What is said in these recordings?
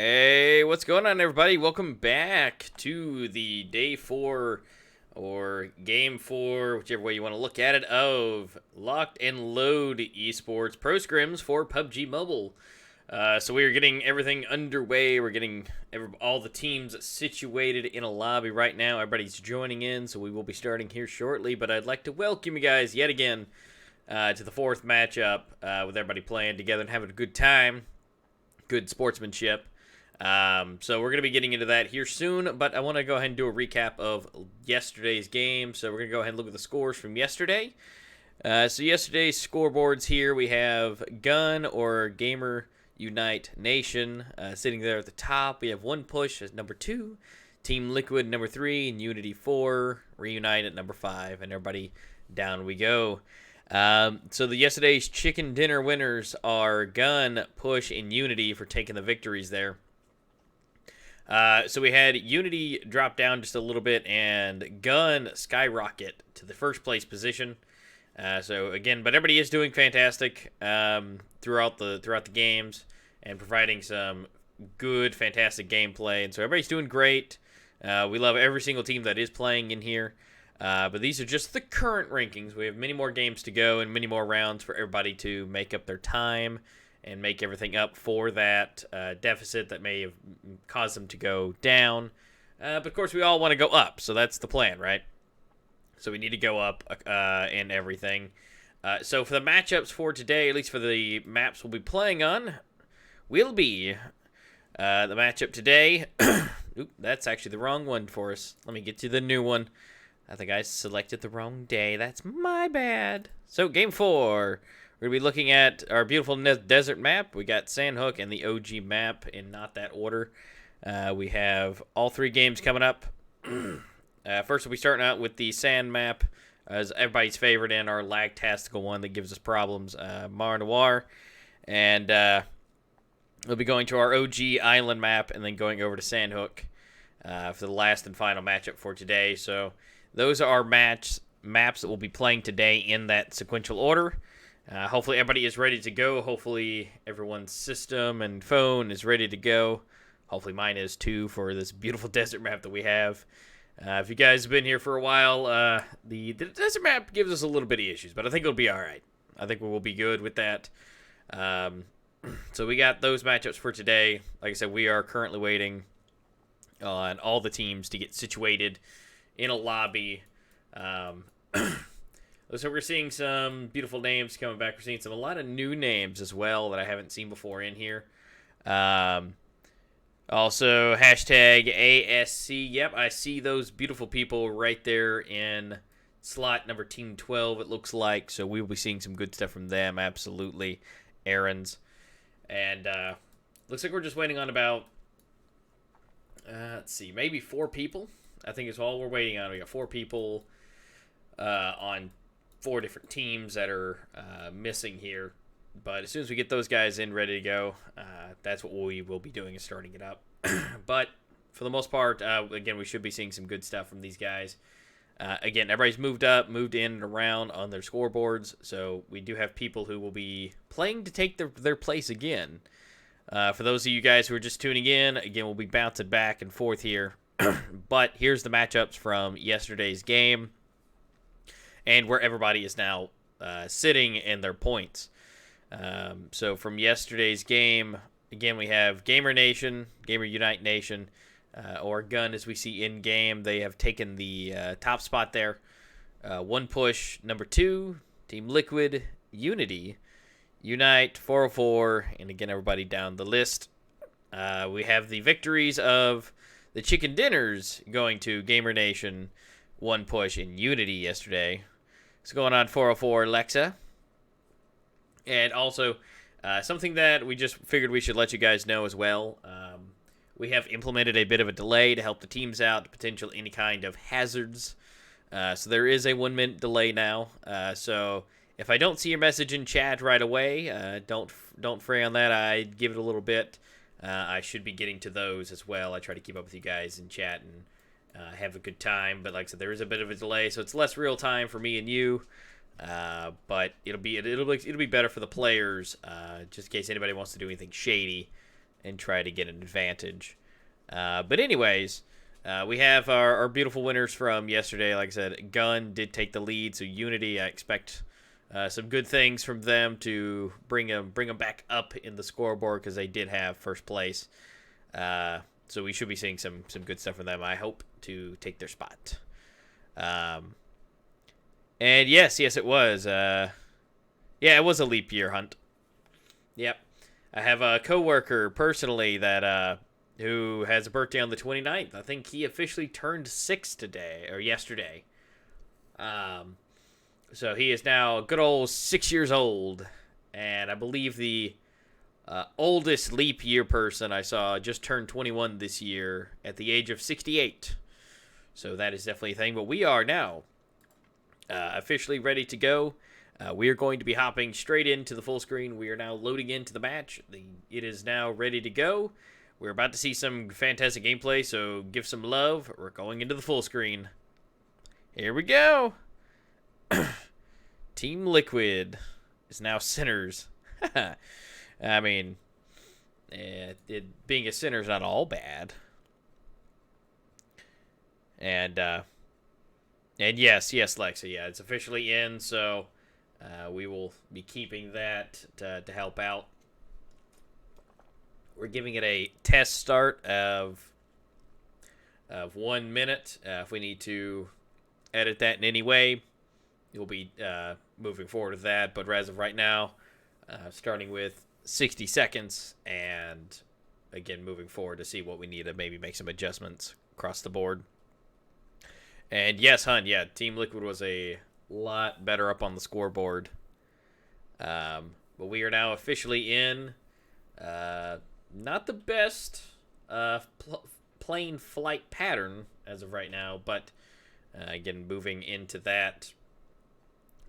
Hey, what's going on, everybody? Welcome back to the day 4 or game 4, whichever way you want to look at it, of Locked and Load eSports Pro Scrims for PUBG Mobile. So we are getting everything underway. We're getting all the teams situated in a lobby right now. Everybody's joining in, so we will be starting here shortly. But I'd like to welcome you guys yet again to the 4th matchup with everybody playing together and having a good time. Good sportsmanship. So we're going to be getting into that here soon, but I want to go ahead and do a recap of yesterday's game. So we're going to go ahead and look at the scores from yesterday. So yesterday's scoreboards here, we have Gun or Gamer Unite Nation sitting there at the top. We have One Push as number 2, Team Liquid number 3, and Unity 4, Reunite at number 5, and everybody down we go. So yesterday's chicken dinner winners are Gun, Push, and Unity for taking the victories there. So we had Unity drop down just a little bit and Gun skyrocket to the first place position. So again, but everybody is doing fantastic throughout the games and providing some good, fantastic gameplay. And so everybody's doing great. We love every single team that is playing in here. But these are just the current rankings. We have many more games to go and many more rounds for everybody to make up their time and make everything up for that deficit that may have caused them to go down. But of course, we all want to go up, so that's the plan, right? So we need to go up and everything. So for the matchups for today, at least for the maps we'll be playing on, will be the matchup today. Oop, that's actually the wrong one for us. Let me get to the new one. I think I selected the wrong day. That's my bad. So game 4. We're going to be looking at our beautiful desert map. We got Sanhok and the OG map in not that order. We have all 3 games coming up. First, we'll be starting out with the sand map, as everybody's favorite and our lag-tastical one that gives us problems, Miramar. And we'll be going to our OG island map and then going over to Sanhok for the last and final matchup for today. So those are our maps that we'll be playing today in that sequential order. Hopefully everybody is ready to go. Hopefully everyone's system and phone is ready to go. Hopefully mine is too for this beautiful desert map that we have. If you guys have been here for a while, the desert map gives us a little bit of issues, but I think it'll be alright. I think we will be good with that. So we got those matchups for today. Like I said, we are currently waiting on all the teams to get situated in a lobby. So we're seeing some beautiful names coming back. We're seeing a lot of new names as well that I haven't seen before in here. Also, hashtag ASC. Yep, I see those beautiful people right there in slot number Team 12, it looks like. So we will be seeing some good stuff from them, absolutely. Errands. And looks like we're just waiting on about, let's see, maybe 4 people. I think it's all we're waiting on. We got 4 people on 4 different teams that are missing here. But as soon as we get those guys in ready to go, that's what we will be doing, is starting it up. But for the most part, again, we should be seeing some good stuff from these guys. Again, everybody's moved up, moved in and around on their scoreboards. So we do have people who will be playing to take their place again. For those of you guys who are just tuning in, again, we'll be bouncing back and forth here. But here's the matchups from yesterday's game and where everybody is now sitting in their points. So from yesterday's game, again, we have Gamer Nation, Gamer Unite Nation, or Gun as we see in game. They have taken the top spot there. One Push, number 2, Team Liquid, Unity, Unite, 404, and again, everybody down the list. We have the victories of the chicken dinners going to Gamer Nation, One Push, and Unity yesterday. What's going on, 404 Lexa? And also, something that we just figured we should let you guys know as well. We have implemented a bit of a delay to help the teams out, potential any kind of hazards. So there is a 1-minute delay now. So if I don't see your message in chat right away, don't fray on that. I give it a little bit. I should be getting to those as well. I try to keep up with you guys in chat and have a good time. But like I said, there is a bit of a delay, so it's less real time for me and you. But it'll be better for the players, just in case anybody wants to do anything shady. and try to get an advantage. But anyways, we have our beautiful winners from yesterday. Like I said, Gun did take the lead, so Unity, I expect some good things from them to bring them back up in the scoreboard, because they did have first place. So we should be seeing some good stuff from them, I hope, to take their spot. And yes, it was. Yeah, it was a leap year, Hunt. Yep. I have a coworker personally that who has a birthday on the 29th. I think he officially turned 6 today, or yesterday. So he is now a good old 6 years old. And I believe the oldest leap year person I saw just turned 21 this year at the age of 68. So that is definitely a thing. But we are now officially ready to go. We are going to be hopping straight into the full screen. We are now loading into the match. It is now ready to go. We're about to see some fantastic gameplay, so give some love. We're going into the full screen. Here we go. Team Liquid is now Sinners. I mean, being a sinner is not all bad. And yes, Lexa, yeah, it's officially in, so we will be keeping that to help out. We're giving it a test start of 1 minute. If we need to edit that in any way, we'll be moving forward with that. But as of right now, starting with 60 seconds, and again moving forward to see what we need to maybe make some adjustments across the board. And yes, Hun, yeah, Team Liquid was a lot better up on the scoreboard. But we are now officially in. Not the best plane flight pattern as of right now, but again, moving into that,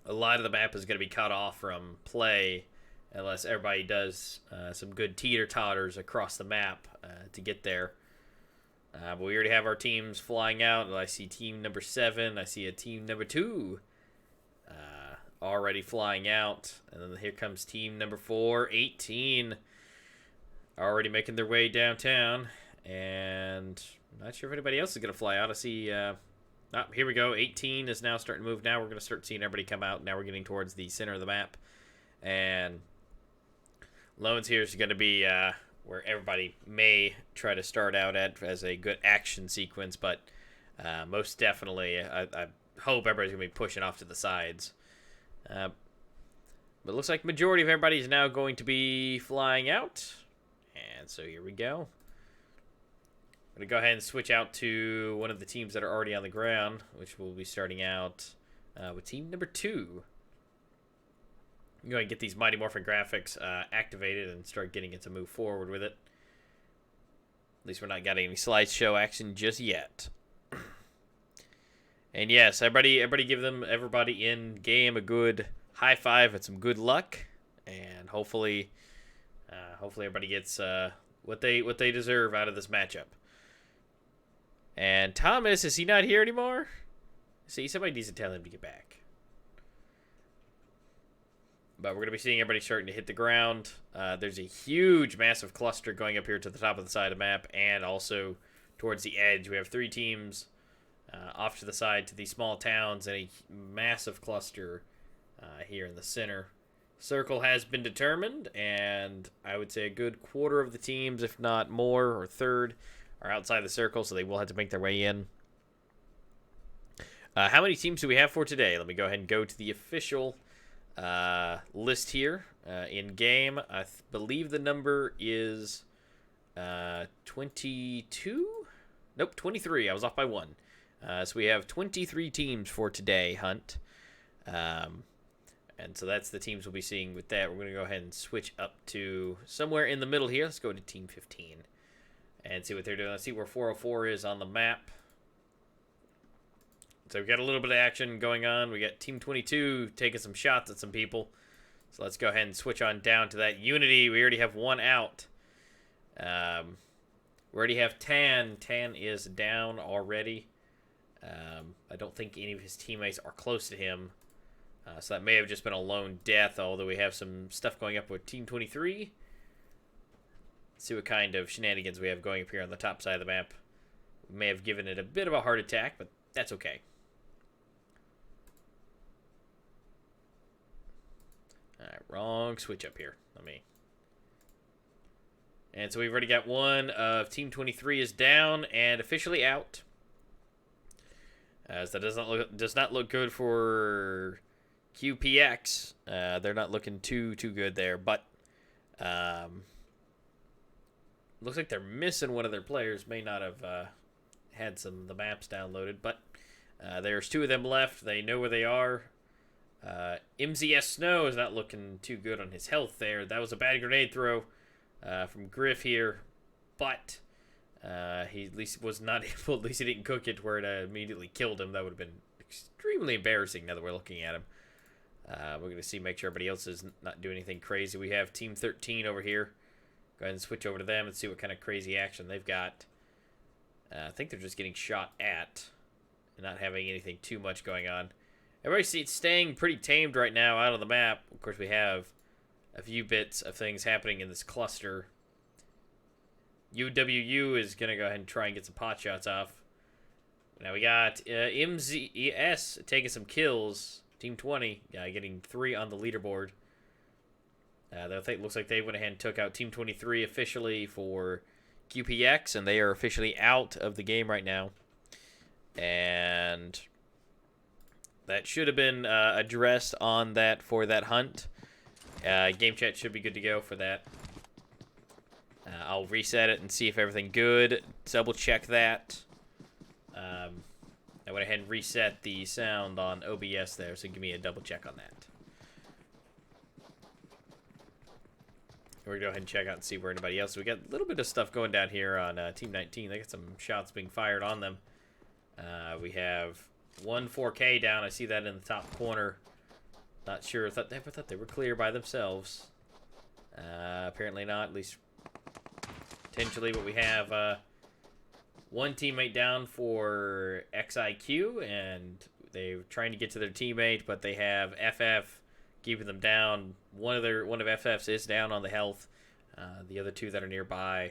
a lot of the map is going to be cut off from play unless everybody does some good teeter-totters across the map to get there. But we already have our teams flying out. I see team number 7. I see a team number 2 already flying out. And then here comes team number 4, 18. Already making their way downtown. And I'm not sure if anybody else is going to fly out. I see... here we go. 18 is now starting to move. Now we're going to start seeing everybody come out. Now we're getting towards the center of the map. And Loans here is going to be where everybody may try to start out at as a good action sequence. But most definitely, I hope everybody's going to be pushing off to the sides. But it looks like majority of everybody is now going to be flying out. And so here we go. I'm going to go ahead and switch out to one of the teams that are already on the ground, which will be starting out with team number 2. I'm going to get these Mighty Morphin graphics activated and start getting it to move forward with it. At least we're not getting any slideshow action just yet. And yes, everybody give everybody in game a good high five and some good luck, and hopefully everybody gets what they deserve out of this matchup. And Thomas, is he not here anymore? See, somebody needs to tell him to get back. But we're going to be seeing everybody starting to hit the ground. There's a huge, massive cluster going up here to the top of the side of the map, and also towards the edge. We have 3 teams off to the side to these small towns, and a massive cluster here in the center. Circle has been determined, and I would say a good quarter of the teams, if not more, or third, are outside the circle, so they will have to make their way in. How many teams do we have for today? Let me go ahead and go to the official list here in game. I believe the number is 22? Nope, 23. I was off by 1. So we have 23 teams for today, Hunt. And so that's the teams we'll be seeing with that. We're going to go ahead and switch up to somewhere in the middle here. Let's go to Team 15 and see what they're doing. Let's see where 404 is on the map. So we've got a little bit of action going on. We got Team 22 taking some shots at some people. So let's go ahead and switch on down to that Unity. We already have 1 out. We already have Tan. Tan is down already. I don't think any of his teammates are close to him. So that may have just been a lone death, although we have some stuff going up with Team 23. see what kind of shenanigans we have going up here on the top side of the map. We may have given it a bit of a heart attack, but that's okay. Alright, wrong switch up here. Let me... And so we've already got one of Team 23 is down and officially out. As that does not look good for QPX. They're not looking too good there, but looks like they're missing one of their players. May not have had some of the maps downloaded, but there's two of them left. They know where they are. MZS Snow is not looking too good on his health there. That was a bad grenade throw from Griff here, but he at least was not able, at least he didn't cook it where it immediately killed him. That would have been extremely embarrassing now that we're looking at him. We're going to see, make sure everybody else is not doing anything crazy. We have Team 13 over here. Go ahead and switch over to them and see what kind of crazy action they've got. I think they're just getting shot at and not having anything too much going on. Everybody's staying pretty tamed right now out on the map. Of course, we have a few bits of things happening in this cluster. UWU is going to go ahead and try and get some pot shots off. Now we got MZES taking some kills. Team 20 getting 3 on the leaderboard. Looks like they went ahead and took out Team 23 officially for QPX, and they are officially out of the game right now. And that should have been addressed on that for that hunt. Game chat should be good to go for that. I'll reset it and see if everything good. Double check that. I went ahead and reset the sound on OBS there, so give me a double check on that. We're going to go ahead and check out and see where anybody else. We got a little bit of stuff going down here on Team 19. They got some shots being fired on them. We have one 4K down. I see that in the top corner. Not sure. I thought they were clear by themselves. Apparently not, at least potentially. But we have one teammate down for XIQ, and they're trying to get to their teammate, but they have FF keeping them down. One of FF's is down on the health. The other two that are nearby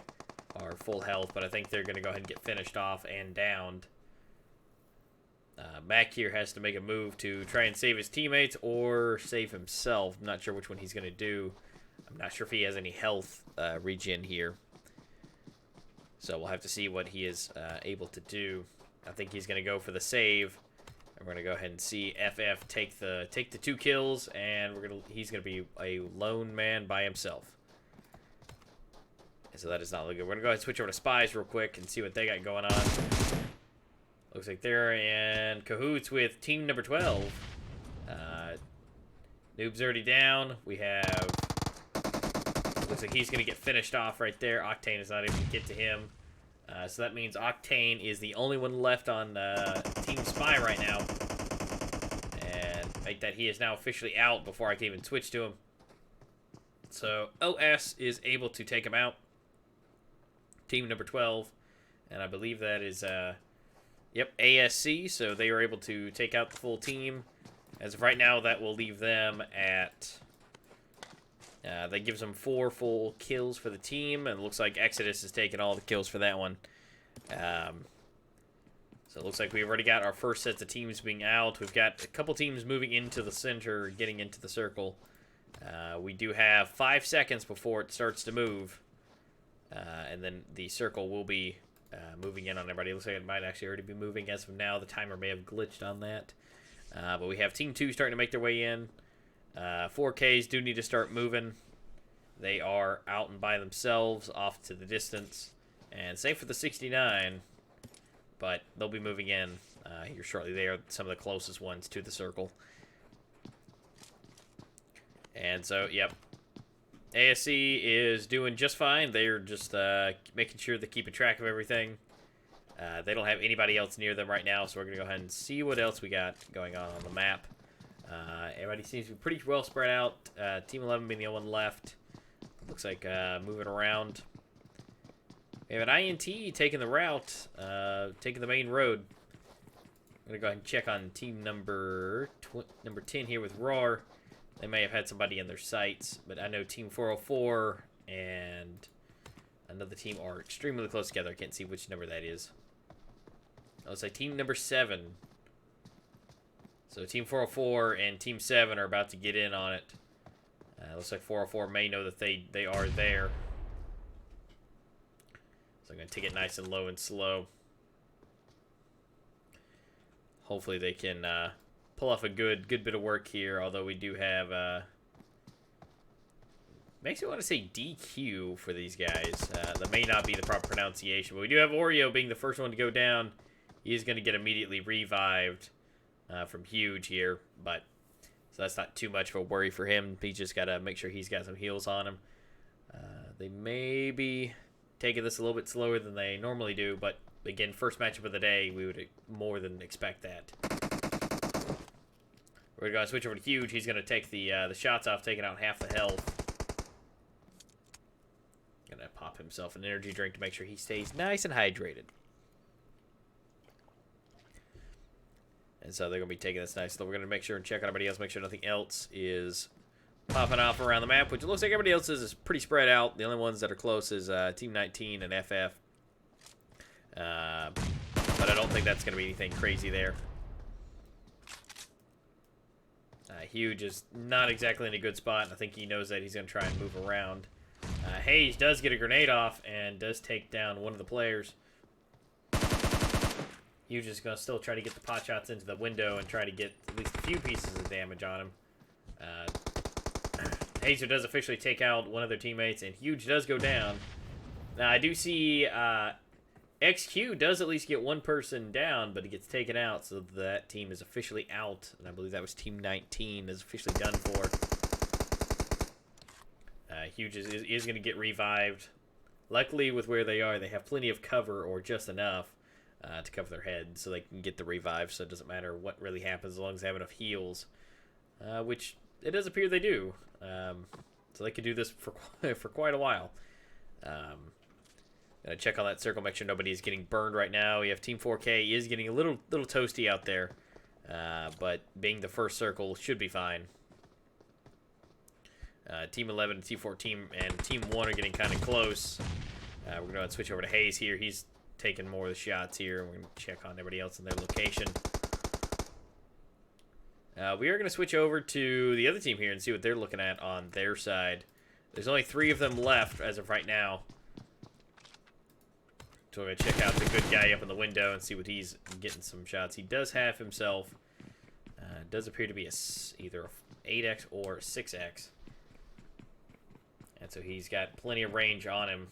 are full health, but I think they're going to go ahead and get finished off and downed. Mac here has to make a move to try and save his teammates or save himself. I'm not sure which one he's going to do. I'm not sure if he has any health regen here. So we'll have to see what he is able to do. I think he's going to go for the save. And we're going to go ahead and see FF take the 2 kills, and he's going to be a lone man by himself. And so that is not looking good. We're going to go ahead and switch over to Spies real quick and see what they got going on. Looks like they're in cahoots with team number 12. Noob's already down. We have... Looks like he's going to get finished off right there. Octane is not able to get to him. So that means Octane is the only one left on Team Spy right now. And make that he is now officially out before I can even switch to him. So OS is able to take him out. Team number 12. And I believe that is... Yep, ASC, so they were able to take out the full team. As of right now, that will leave them at... that gives them 4 full kills for the team, and it looks like Exodus has taken all the kills for that one. So it looks like we've already got our first sets of teams being out. We've got a couple teams moving into the center, getting into the circle. We do have 5 seconds before it starts to move, and then the circle will be... moving in on everybody. It looks like it might actually already be moving as of now. The timer may have glitched on that. But we have Team 2 starting to make their way in. 4Ks do need to start moving. They are out and by themselves off to the distance. And same for the 69. But they'll be moving in here shortly. They are some of the closest ones to the circle. And so, yep. ASC is doing just fine. They're just making sure they're keeping track of everything. They don't have anybody else near them right now, so we're going to go ahead and see what else we got going on the map. Everybody seems to be pretty well spread out. Team 11 being the only one left. Looks like moving around. We have an INT taking the route, taking the main road. I'm going to go ahead and check on team number 10 here with RØAR. They may have had somebody in their sights, but I know Team 404 and another team are extremely close together. I can't see which number that is. It looks like team number 7. So team 404 and team 7 are about to get in on it. Looks like 404 may know that they are there. So I'm going to take it nice and low and slow. Hopefully they can pull off a good bit of work here, although we do have... makes me want to say DEQUE for these guys. That may not be the proper pronunciation, but we do have Oreo being the first one to go down. He is going to get immediately revived from Huge here, but so that's not too much of a worry for him. He just got to make sure he's got some heals on him. They may be taking this a little bit slower than they normally do, but again, first matchup of the day, we would more than expect that. We're going to switch over to Huge. He's going to take the shots off, taking out half the health. Going to pop himself an energy drink to make sure he stays nice and hydrated. And so they're going to be taking this nice. So we're going to make sure and check on everybody else, make sure nothing else is popping off around the map, which it looks like everybody else is pretty spread out. The only ones that are close is Team 19 and FF. But I don't think that's going to be anything crazy there. Huge is not exactly in a good spot, and I think he knows that he's going to try and move around. Hayes does get a grenade off and does take down one of the players. Huge is going to still try to get the pot shots into the window and try to get at least a few pieces of damage on him. Hazer does officially take out one of their teammates, and Huge does go down. Now, I do see XQ does at least get one person down, but he gets taken out, so that team is officially out. And I believe that was Team 19 is officially done for. Huge is going to get revived. Luckily, with where they are, they have plenty of cover, or just enough, to cover their head, so they can get the revive, so it doesn't matter what really happens as long as they have enough heals. Which it does appear they do. So they could do this for quite a while. Gonna check on that circle, make sure nobody is getting burned right now. We have Team 4K is getting a little toasty out there, but being the first circle should be fine. Team 11 and Team 14 and Team 1 are getting kind of close. We're going to switch over to Hayes here. He's taking more of the shots here. We're going to check on everybody else in their location. We are going to switch over to the other team here and see what they're looking at on their side. There's only 3 of them left as of right now. So we're going to check out the good guy up in the window and see what he's getting some shots. He does have himself. Does appear to be either a 8x or 6x. And so he's got plenty of range on him.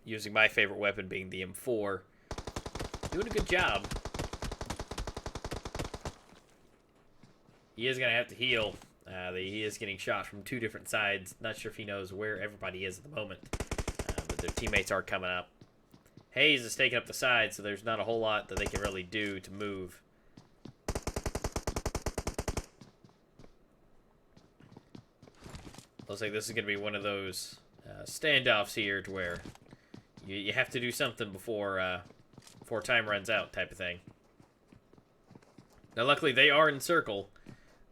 Using my favorite weapon being the M4. Doing a good job. He is going to have to heal. He is getting shot from 2 different sides. Not sure if he knows where everybody is at the moment. But their teammates are coming up. Hayes is taking up the side, so there's not a whole lot that they can really do to move. Looks like this is going to be one of those standoffs here to where you have to do something before time runs out type of thing. Now, luckily, they are in circle,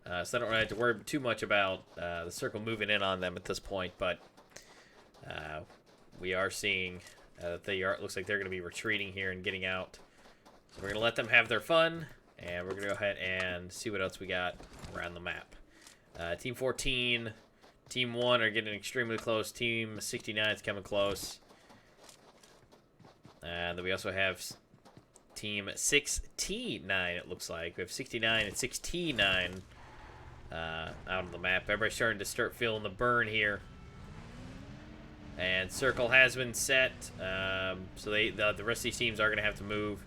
so I don't really have to worry too much about the circle moving in on them at this point, but we are seeing that looks like they're going to be retreating here and getting out. So we're going to let them have their fun, and we're going to go ahead and see what else we got around the map. Team 14, Team 1 are getting extremely close. Team 69 is coming close. And then we also have Team 6T9, it looks like. We have 69 and 6T9 out on the map. Everybody's starting to feeling the burn here. And circle has been set, so the rest of these teams are going to have to move.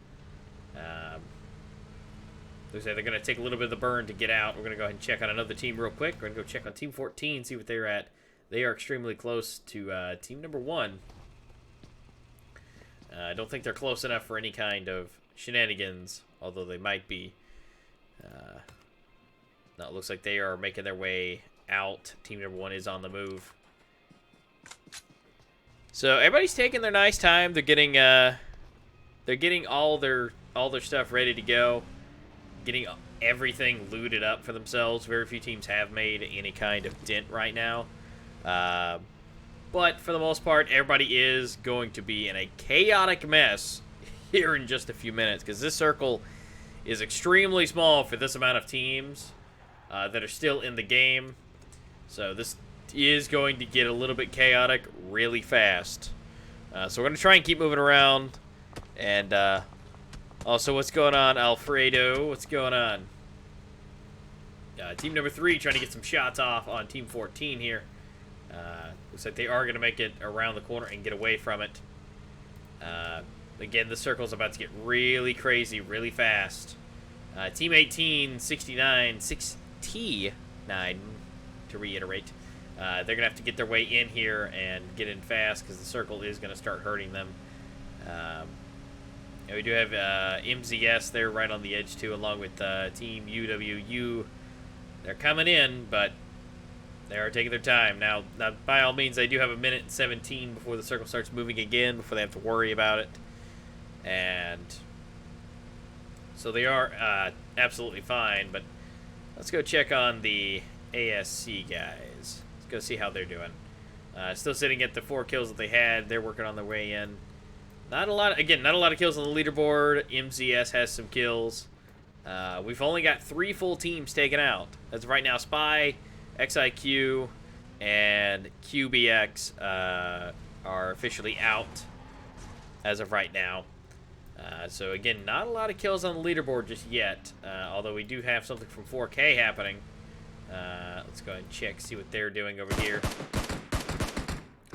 Looks like they're going to take a little bit of the burn to get out. We're going to go ahead and check on another team real quick. We're going to go check on Team 14, see what they're at. They are extremely close to Team number 1. I don't think they're close enough for any kind of shenanigans, although they might be. No, it looks like they are making their way out. Team number 1 is on the move. So everybody's taking their nice time. They're getting all their stuff ready to go, getting everything looted up for themselves. Very few teams have made any kind of dent right now. But for the most part, everybody is going to be in a chaotic mess here in just a few minutes, because this circle is extremely small for this amount of teams that are still in the game. So this is going to get a little bit chaotic really fast. So we're going to try and keep moving around. And also, what's going on, Alfredo? What's going on? Team number 3 trying to get some shots off on Team 14 here. Looks like they are going to make it around the corner and get away from it. Again, this circle is about to get really crazy, really fast. Team 18, 69, 69, to reiterate. They're going to have to get their way in here and get in fast because the circle is going to start hurting them. And we do have Mezexis there right on the edge too, along with Team UWU. They're coming in, but they are taking their time. Now, by all means, they do have a minute and 17 before the circle starts moving again, before they have to worry about it. And so they are absolutely fine, but let's go check on the ASC guys. Let's go see how they're doing. Still sitting at the 4 kills that they had. They're working on their way in. Not a lot of kills on the leaderboard. MZS has some kills. We've only got 3 full teams taken out. As of right now, Spy, XIQ, and QBX are officially out as of right now. So again, not a lot of kills on the leaderboard just yet, although we do have something from 4K happening. Let's go ahead and check, see what they're doing over here.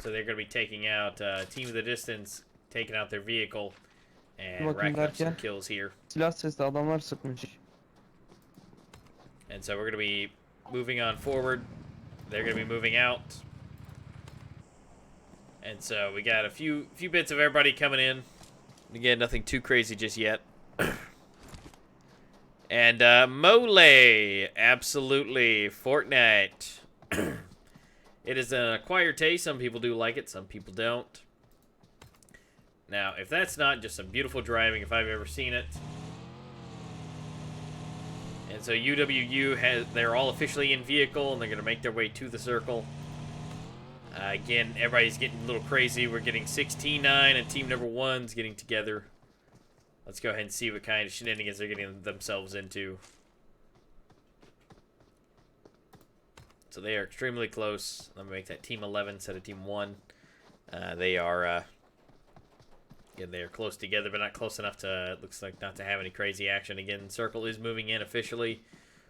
So they're going to be taking out Team of the Distance, taking out their vehicle, and racking up some kills here. Silah sesli adamlar sıkmış. And so we're going to be moving on forward. They're going to be moving out. And so we got a few bits of everybody coming in. Again, nothing too crazy just yet. And Mole, absolutely, Fortnite. It is an acquired taste. Some people do like it, some people don't. Now, if that's not just some beautiful driving, if I've ever seen it. And so UWU they're all officially in vehicle, and they're going to make their way to the circle. Again, everybody's getting a little crazy. We're getting 16-9, and team number 1's getting together. Let's go ahead and see what kind of shenanigans they're getting themselves into. So they are extremely close. I'm going to make that team 11 instead of team 1. They are close together, but not close enough to, it looks like, not to have any crazy action. Again, circle is moving in officially.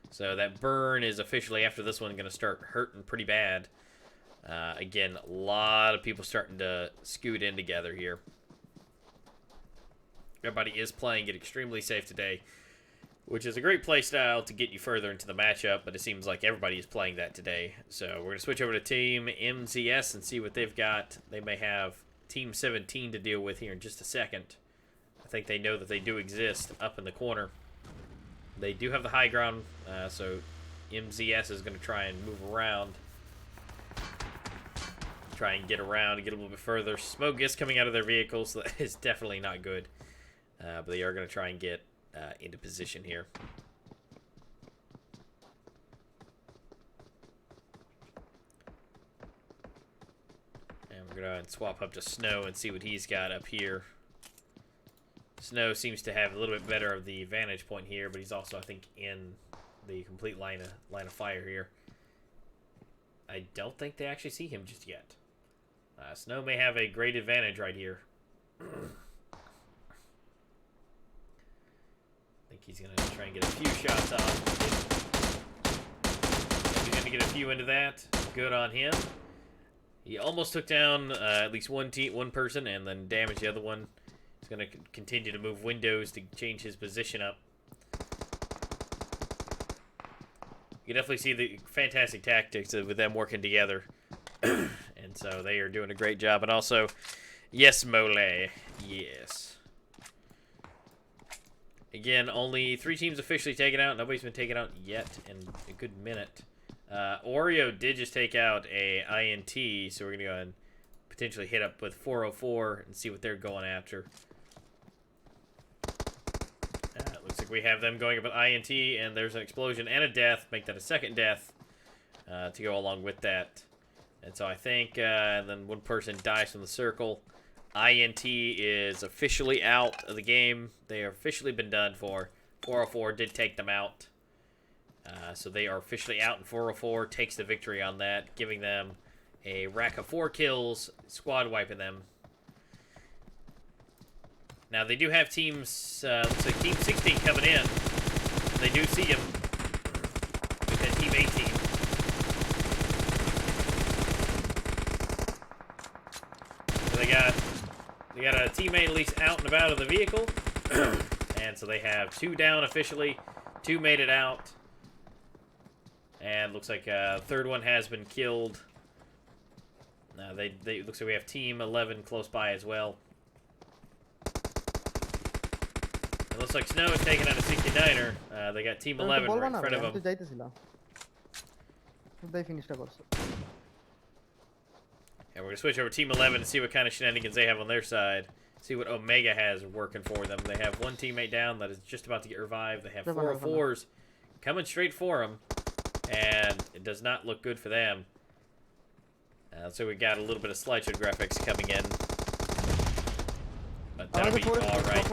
So that burn is officially, after this one, going to start hurting pretty bad. Again, a lot of people starting to scoot in together here. Everybody is playing it extremely safe today, which is a great play style to get you further into the matchup, but it seems like everybody is playing that today. So we're going to switch over to Team MZS and see what they've got. They may have Team 17 to deal with here in just a second. I think they know that they do exist up in the corner. They do have the high ground, so MZS is going to try and move around. Try and get around and get a little bit further. Smoke is coming out of their vehicles, so that is definitely not good. But they are going to try and get into position here. And we're going to swap up to Snow and see what he's got up here. Snow seems to have a little bit better of the vantage point here, but he's also, I think, in the complete line of fire here. I don't think they actually see him just yet. Snow may have a great advantage right here. I think he's going to try and get a few shots off. He's going to get a few into that. Good on him. He almost took down at least one person and then damaged the other one. He's going to continue to move windows to change his position up. You can definitely see the fantastic tactics with them working together. And so they are doing a great job. And also, yes, Mole. Yes. Again, only 3 teams officially taken out. Nobody's been taken out yet in a good minute. Oreo did just take out a INT, so we're going to go ahead and potentially hit up with 404 and see what they're going after. Looks like we have them going up with INT, and there's an explosion and a death. Make that a second death to go along with that. And so I think then one person dies from the circle. INT is officially out of the game. They are officially been done for. 404 did take them out. So they are officially out, and 404 takes the victory on that, giving them a rack of 4 kills, squad wiping them. Now they do have teams, looks like Team 16 coming in. They do see him with that Team 18. So they got a teammate at least out and about of the vehicle. And so they have 2 down officially, 2 made it out. And looks like a third one has been killed. Looks like we have Team 11 close by as well. It looks like Snow is taking out a 69er. They got Team 11 right in front of them. And we're going to switch over to Team 11 and see what kind of shenanigans they have on their side. See what Ømega has working for them. They have 1 teammate down that is just about to get revived. They have 404s coming straight for them. And it does not look good for them. So we got a little bit of slideshow graphics coming in. But that'll be alright.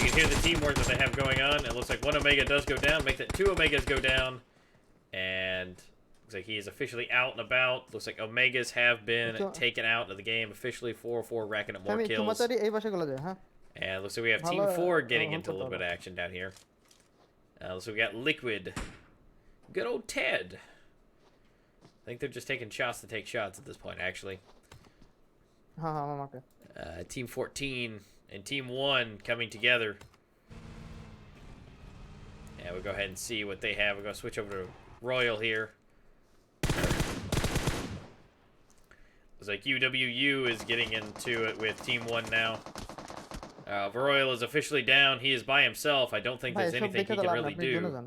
You can hear the teamwork that they have going on. It looks like 1 Ømega does go down. Make that 2 Ømegas go down. And looks like he is officially out and about. Looks like Ømegas have been taken out of the game officially. 404 racking up more kills. And it looks like we have Team 4 getting into a little bit of action down here. So we got Liquid. Good old Ted. I think they're just taking shots to take shots at this point, actually. Team 14 and Team 1 coming together. Yeah, we'll go ahead and see what they have. We're going to switch over to Royal here. Looks like UWU is getting into it with Team 1 now. Royal is officially down. He is by himself. I don't think there's anything he can really do.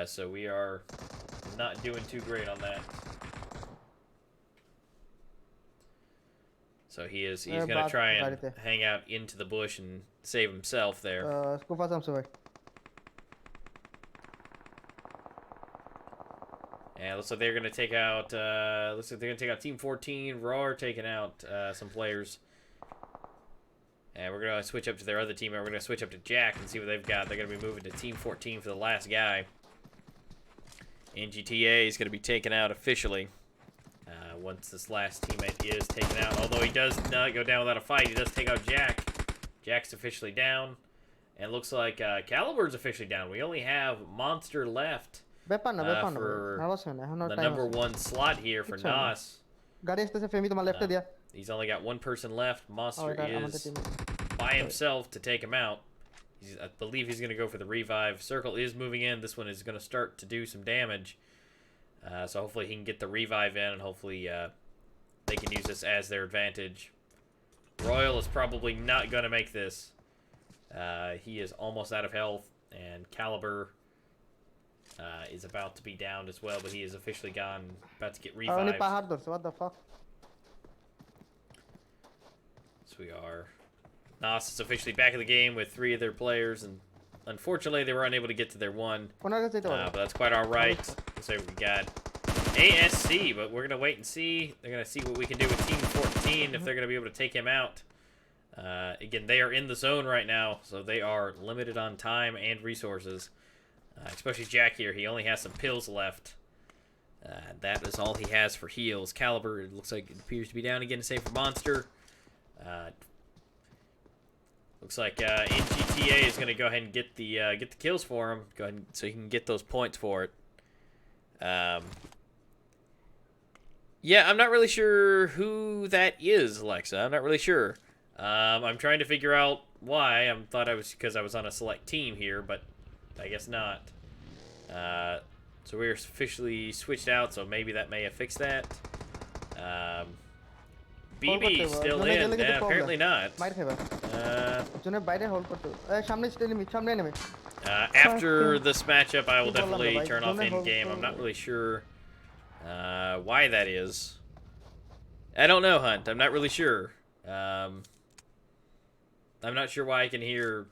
So we are not doing too great on that. So he's going to try and hang out into the bush and save himself there. And looks like they're going to take out. Looks like they're going to take out Team 14. RØAR taking out some players. And we're going to switch up to their other team. We're going to switch up to Jack and see what they've got. They're going to be moving to Team 14 for the last guy. NGTA is going to be taken out officially. Once this last teammate is taken out. Although he does not go down without a fight. He does take out Jack. Jack's officially down. And looks like Caliber's officially down. We only have Monster left for the number 1 slot here for Nas. He's only got 1 person left. Monster is by himself to take him out. I believe he's going to go for the revive. Circle is moving in. This one is going to start to do some damage. So hopefully he can get the revive in, and hopefully they can use this as their advantage. Royal is probably not going to make this. He is almost out of health, and Caliber is about to be downed as well, but he is officially gone, about to get revived. What the fuck? So we are. Nas is officially back in the game with 3 of their players, and unfortunately they were unable to get to their 1. But that's quite alright. So we got ASC, but we're going to wait and see. They're going to see what we can do with Team 14, if they're going to be able to take him out. Again, they are in the zone right now, so they are limited on time and resources. Especially Jack here. He only has some pills left. That is all he has for heals. Caliber, it looks like it appears to be down again, save for Monster. Looks like NGTA is going to go ahead and get the kills for him. Go ahead so he can get those points for it. Yeah, I'm not really sure who that is, Alexa. I'm not really sure. I'm trying to figure out why. I thought I was because I was on a select team here, but I guess not. So we're officially switched out, so maybe that may have fixed that. BB still in. Yeah, apparently not. After this matchup, I will definitely turn off in-game. I'm not really sure why that is. I don't know, Hunt. I'm not really sure. I'm not sure why I can hear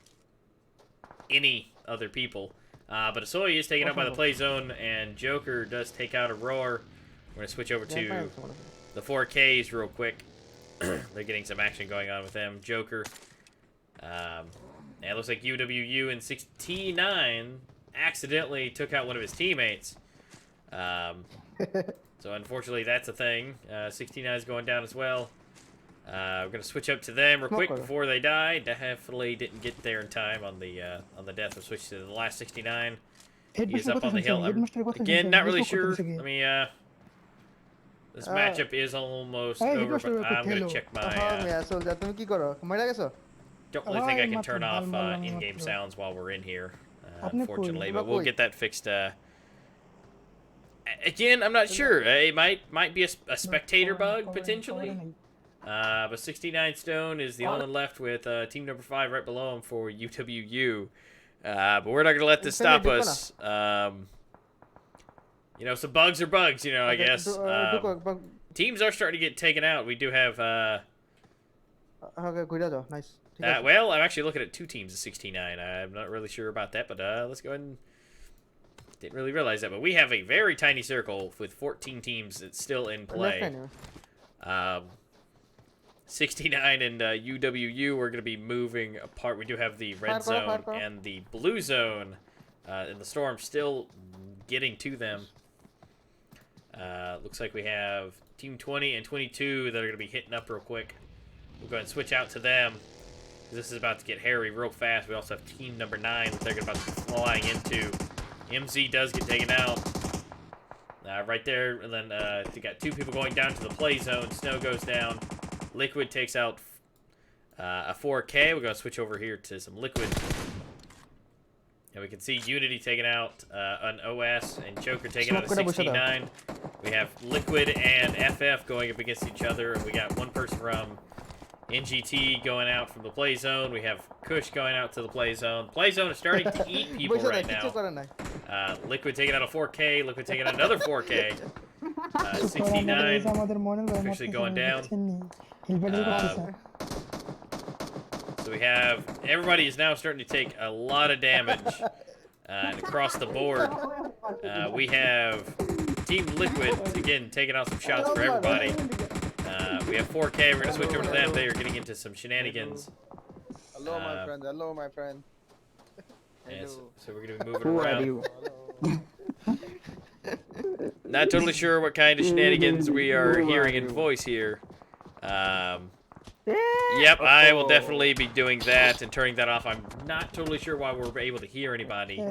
any other people. But Asoy is taken out by the play zone, and Joker does take out a RØAR. We're going to switch over to the 4Ks real quick. They're getting some action going on with them. Joker. And it looks like uwU in 69 accidentally took out one of his teammates. So unfortunately, that's a thing. 69 is going down as well. We're gonna switch up to them real quick before they die. Definitely didn't get there in time on the death. We'll switch to the last 69. He is up on the hill. Again, not really sure. Let me. This matchup is almost over, but I'm gonna check my. Don't really think I can turn off in-game sounds while we're in here, unfortunately. But we'll get that fixed. Again, I'm not sure. It might be a spectator bug potentially. But 69 Stone is the only one left with team number 5 right below him for uwU. But we're not going to let this stop us. You know, some bugs are bugs, you know, I guess. Teams are starting to get taken out. We do have... nice. Well, I'm actually looking at 2 teams of 69. I'm not really sure about that, but let's go ahead and... Didn't really realize that, but we have a very tiny circle with 14 teams that's still in play. 69 and uwU, we're going to be moving apart. We do have the red zone and the blue zone, and the storm still getting to them. Looks like we have Team 20 and 22 that are going to be hitting up real quick. We'll go ahead and switch out to them. This is about to get hairy real fast. We also have Team number 9 that they're about to be flying into. MZ does get taken out. Right there, and then they got 2 people going down to the play zone. Snow goes down. Liquid takes out a 4K. We're going to switch over here to some Liquid. And we can see Unity taking out an OS and Joker taking out a 69. We have Liquid and FF going up against each other. And we got one person from NGTA going out from the play zone. We have Kush going out to the play zone. Play zone is starting to eat people right now. Liquid taking out a 4K. Liquid taking out another 4K. 69 officially going down. So we have everybody is now starting to take a lot of damage across the board. We have Team Liquid again taking out some shots for everybody. We have 4K. We're gonna switch over to them. They are getting into some shenanigans. Hello, my friend. Hello, my friend. And so we're gonna be moving around. Not totally sure what kind of shenanigans we are hearing in voice here. Yep, I will definitely be doing that and turning that off. I'm not totally sure why we're able to hear anybody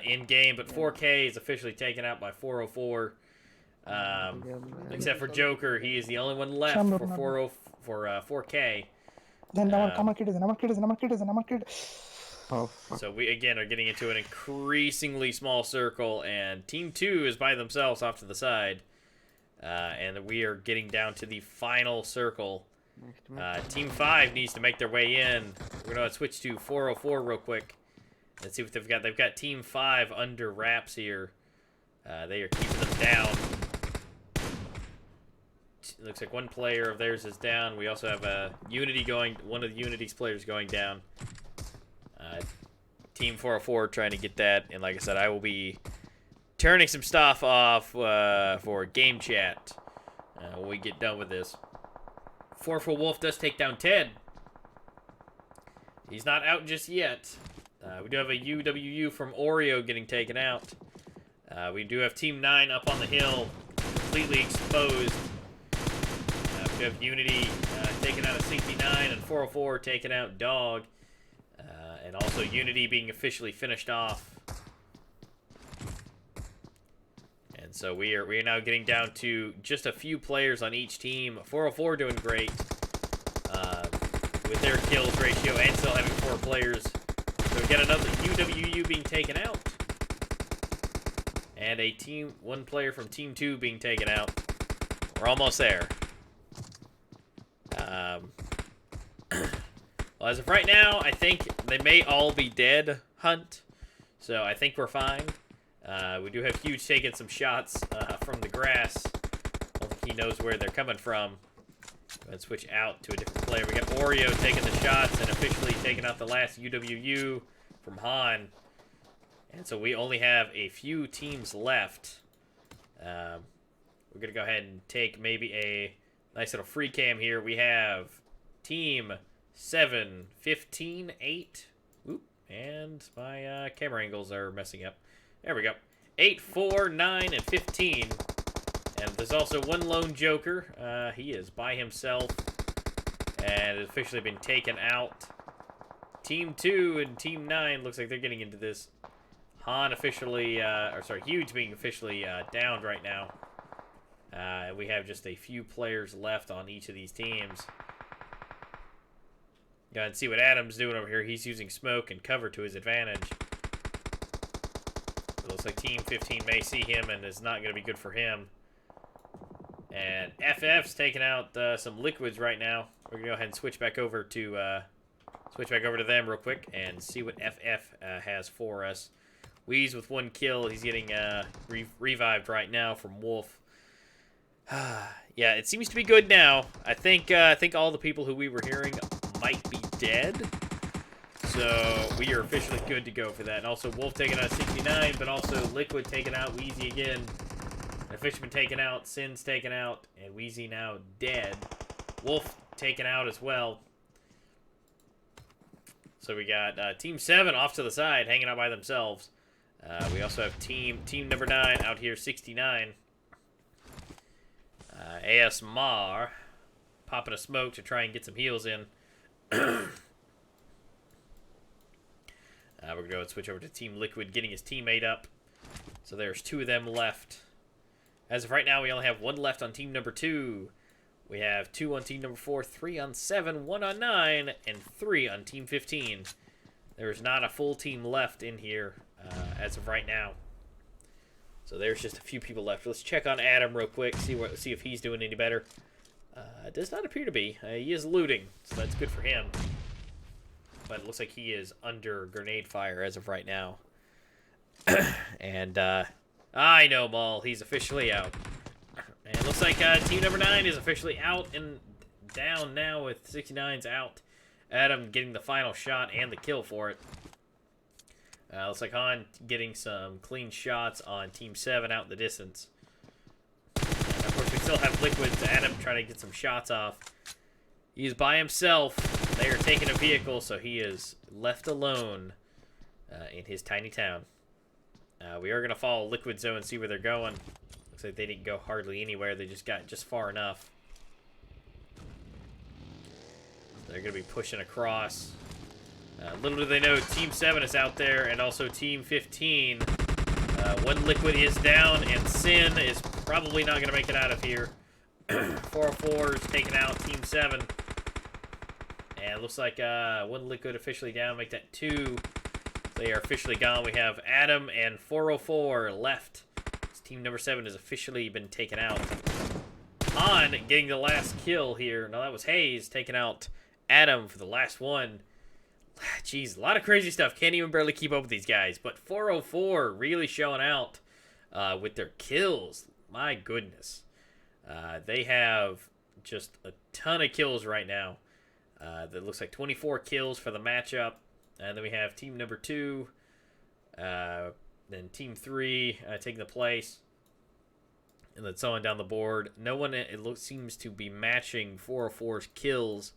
in game, but 4K is officially taken out by 404. Except for Joker, he is the only one left for 4K. So we again are getting into an increasingly small circle, and Team 2 is by themselves off to the side, and we are getting down to the final circle. Team 5 needs to make their way in. We're gonna switch to 404 real quick. Let's see what they've got. They've got Team 5 under wraps here. They are keeping them down. It looks like one player of theirs is down. We also have Unity going. One of the Unity's players going down. Team 404 trying to get that, and like I said, I will be turning some stuff off for game chat when we get done with this. 404 Wolf does take down Ted. He's not out just yet. We do have a uwU from Oreo getting taken out. We do have Team 9 up on the hill, completely exposed. We have Unity taking out a 69 and 404 taking out Dog. And also Unity being officially finished off. And so we are now getting down to just a few players on each team. 404 doing great with their kills ratio and still having 4 players. So we got another uwU being taken out. And one player from Team 2 being taken out. We're almost there. Well, as of right now, I think they may all be dead, Hunt. So I think we're fine. We do have Huge taking some shots from the grass. I don't think he knows where they're coming from. Go ahead and switch out to a different player. We got Oreo taking the shots and officially taking out the last uwU from Han. And so we only have a few teams left. We're going to go ahead and take maybe a nice little free cam here. We have Team 7, 15, 8. Oop, and my camera angles are messing up. There we go. 8, 4, 9, and 15. And there's also one lone joker. He is by himself and has officially been taken out. Team 2 and Team 9 looks like they're getting into this. Han officially, Huge being officially downed right now. We have just a few players left on each of these teams. Go ahead and see what Adam's doing over here. He's using smoke and cover to his advantage. It looks like Team 15 may see him and it's not going to be good for him. And FF's taking out some liquids right now. We're gonna go ahead and switch back over to them real quick and see what FF has for us. Wheeze with 1 kill. He's getting revived right now from Wolf. Yeah, it seems to be good now. I think all the people who we were hearing might be dead. So we are officially good to go for that. And also Wolf taking out 69, but also Liquid taking out Wheezy again. The Fisherman taken out, Sin's taken out, and Wheezy now dead. Wolf taken out as well. So we got Team 7 off to the side, hanging out by themselves. We also have team number 9 out here, 69. ASMR popping a smoke to try and get some heals in. We're going to go and switch over to Team Liquid, getting his teammate up. So there's 2 of them left. As of right now, we only have 1 left on team number 2. We have 2 on team number 4, 3 on 7, 1 on 9, and 3 on team 15. There's not a full team left in here as of right now. So there's just a few people left. Let's check on Adam real quick, see if he's doing any better. Does not appear to be. He is looting, so that's good for him. But it looks like he is under grenade fire as of right now. And I know, Maul. He's officially out. And it looks like team number 9 is officially out and down now with 69's out. Adam getting the final shot and the kill for it. Looks like Han getting some clean shots on Team 7 out in the distance. And of course, we still have Liquids. Adam trying to get some shots off. He's by himself. They are taking a vehicle, so he is left alone in his tiny town. We are going to follow Liquid Zone and see where they're going. Looks like they didn't go hardly anywhere. They just got just far enough. They're going to be pushing across. Little do they know, Team 7 is out there, and also Team 15. 1 Liquid is down, and Sin is probably not going to make it out of here. 404 is taking out Team 7. And it looks like 1 Liquid officially down, make that 2. They are officially gone. We have Adam and 404 left. Team number 7 has officially been taken out. Han getting the last kill here. No, that was Hayes taking out Adam for the last one. Jeez, a lot of crazy stuff. Can't even barely keep up with these guys. But 404 really showing out with their kills. My goodness. They have just a ton of kills right now. That looks like 24 kills for the matchup. And then we have team number 2. Then team 3 taking the place. And then so on down the board. No one, seems to be matching 404's kills.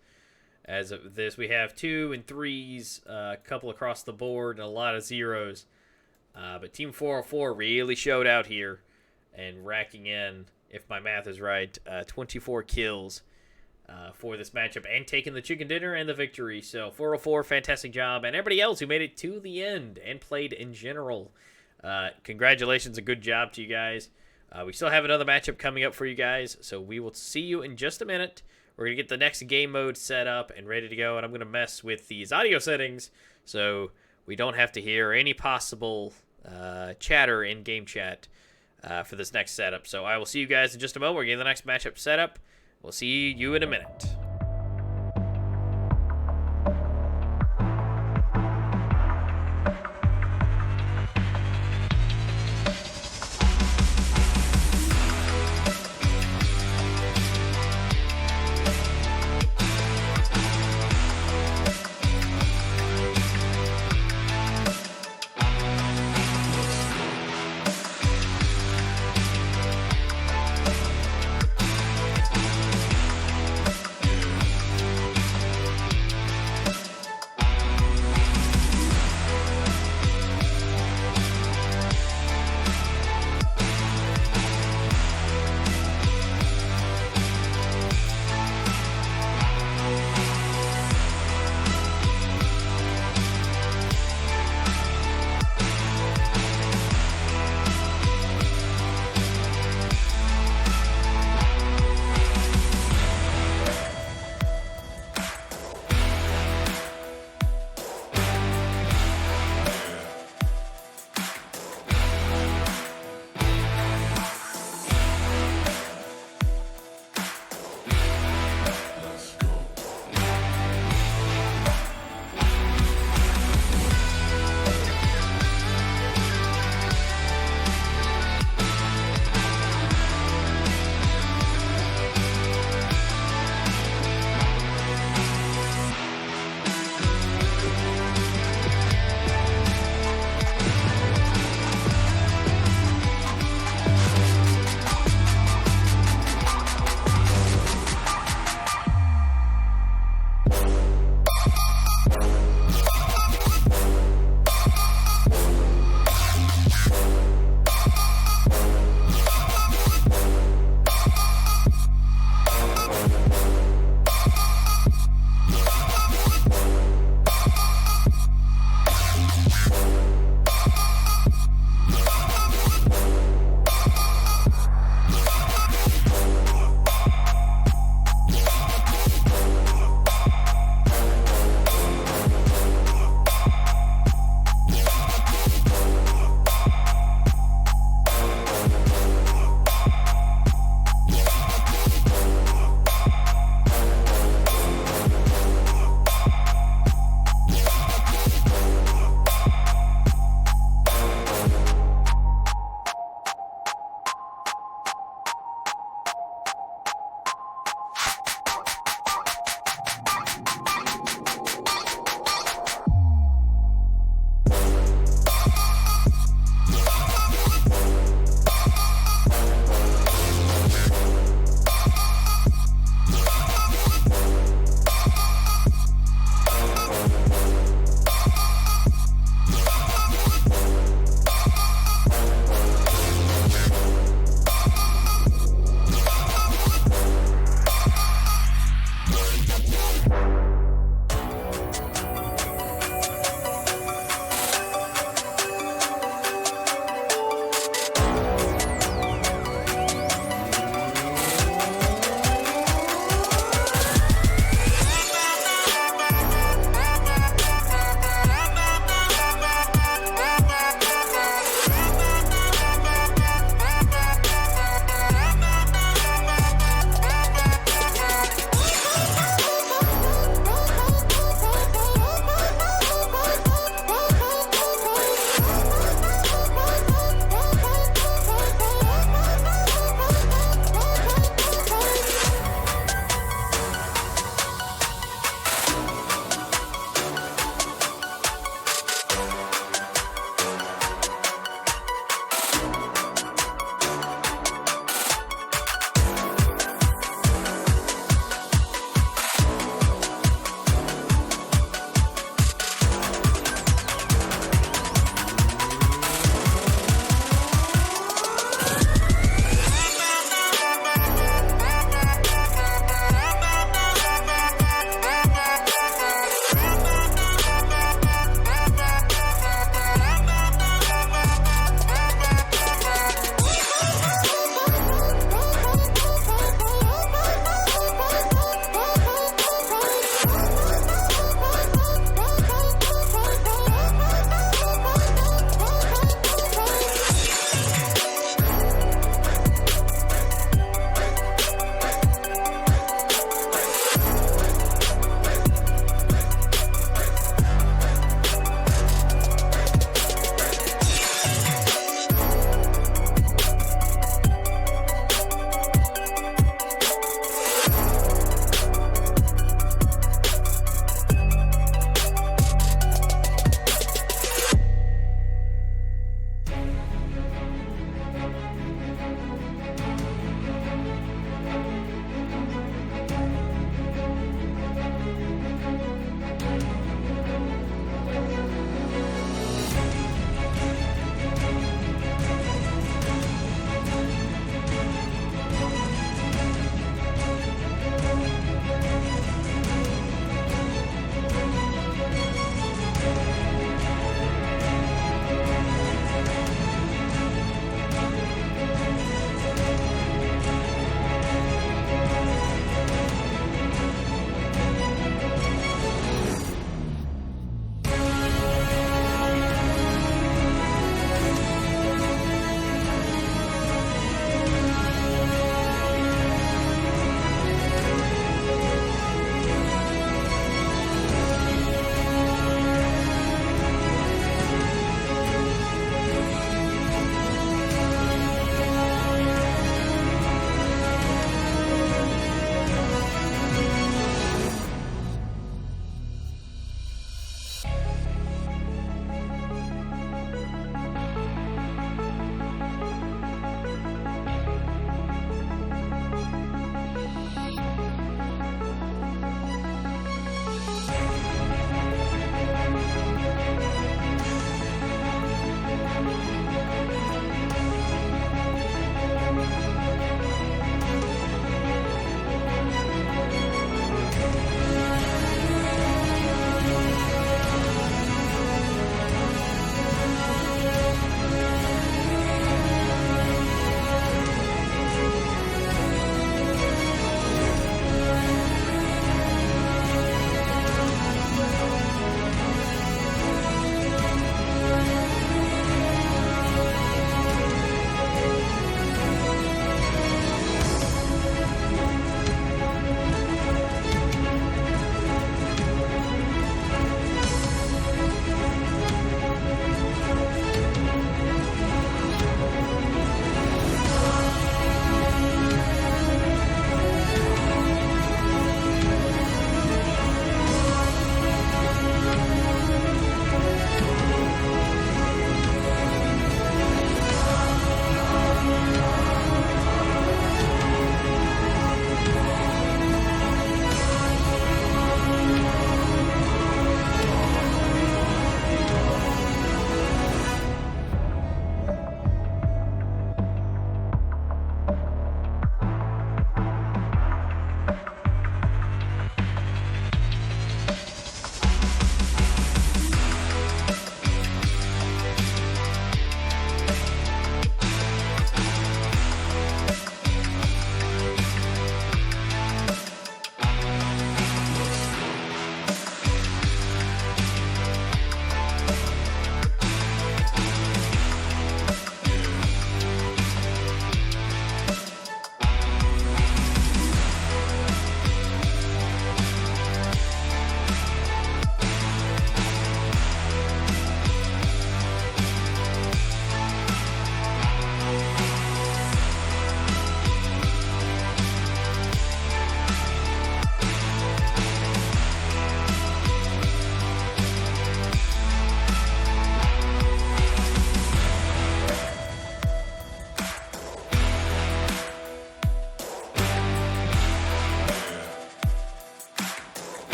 As of this, we have 2 and 3s, a couple across the board, and a lot of 0s. But Team 404 really showed out here and racking in, if my math is right, 24 kills for this matchup and taking the chicken dinner and the victory. So 404, fantastic job. And everybody else who made it to the end and played in general, congratulations, a good job to you guys. We still have another matchup coming up for you guys, so we will see you in just a minute. We're going to get the next game mode set up and ready to go, and I'm going to mess with these audio settings so we don't have to hear any possible chatter in game chat for this next setup. So I will see you guys in just a moment. We're getting the next matchup set up. We'll see you in a minute.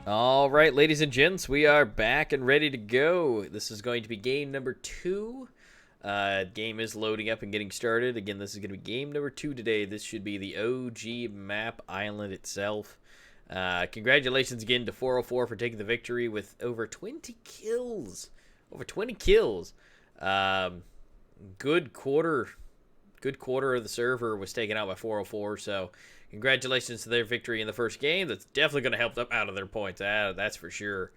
All right, ladies and gents, we are back and ready to go. This is going to be game number 2. Game is loading up and getting started. Again, this is going to be game number 2 today. This should be the OG map island itself. Congratulations again to 404 for taking the victory with over 20 kills. Over 20 kills. Good quarter of the server was taken out by 404, so congratulations to their victory in the first game. That's definitely going to help them out of their points. That's for sure.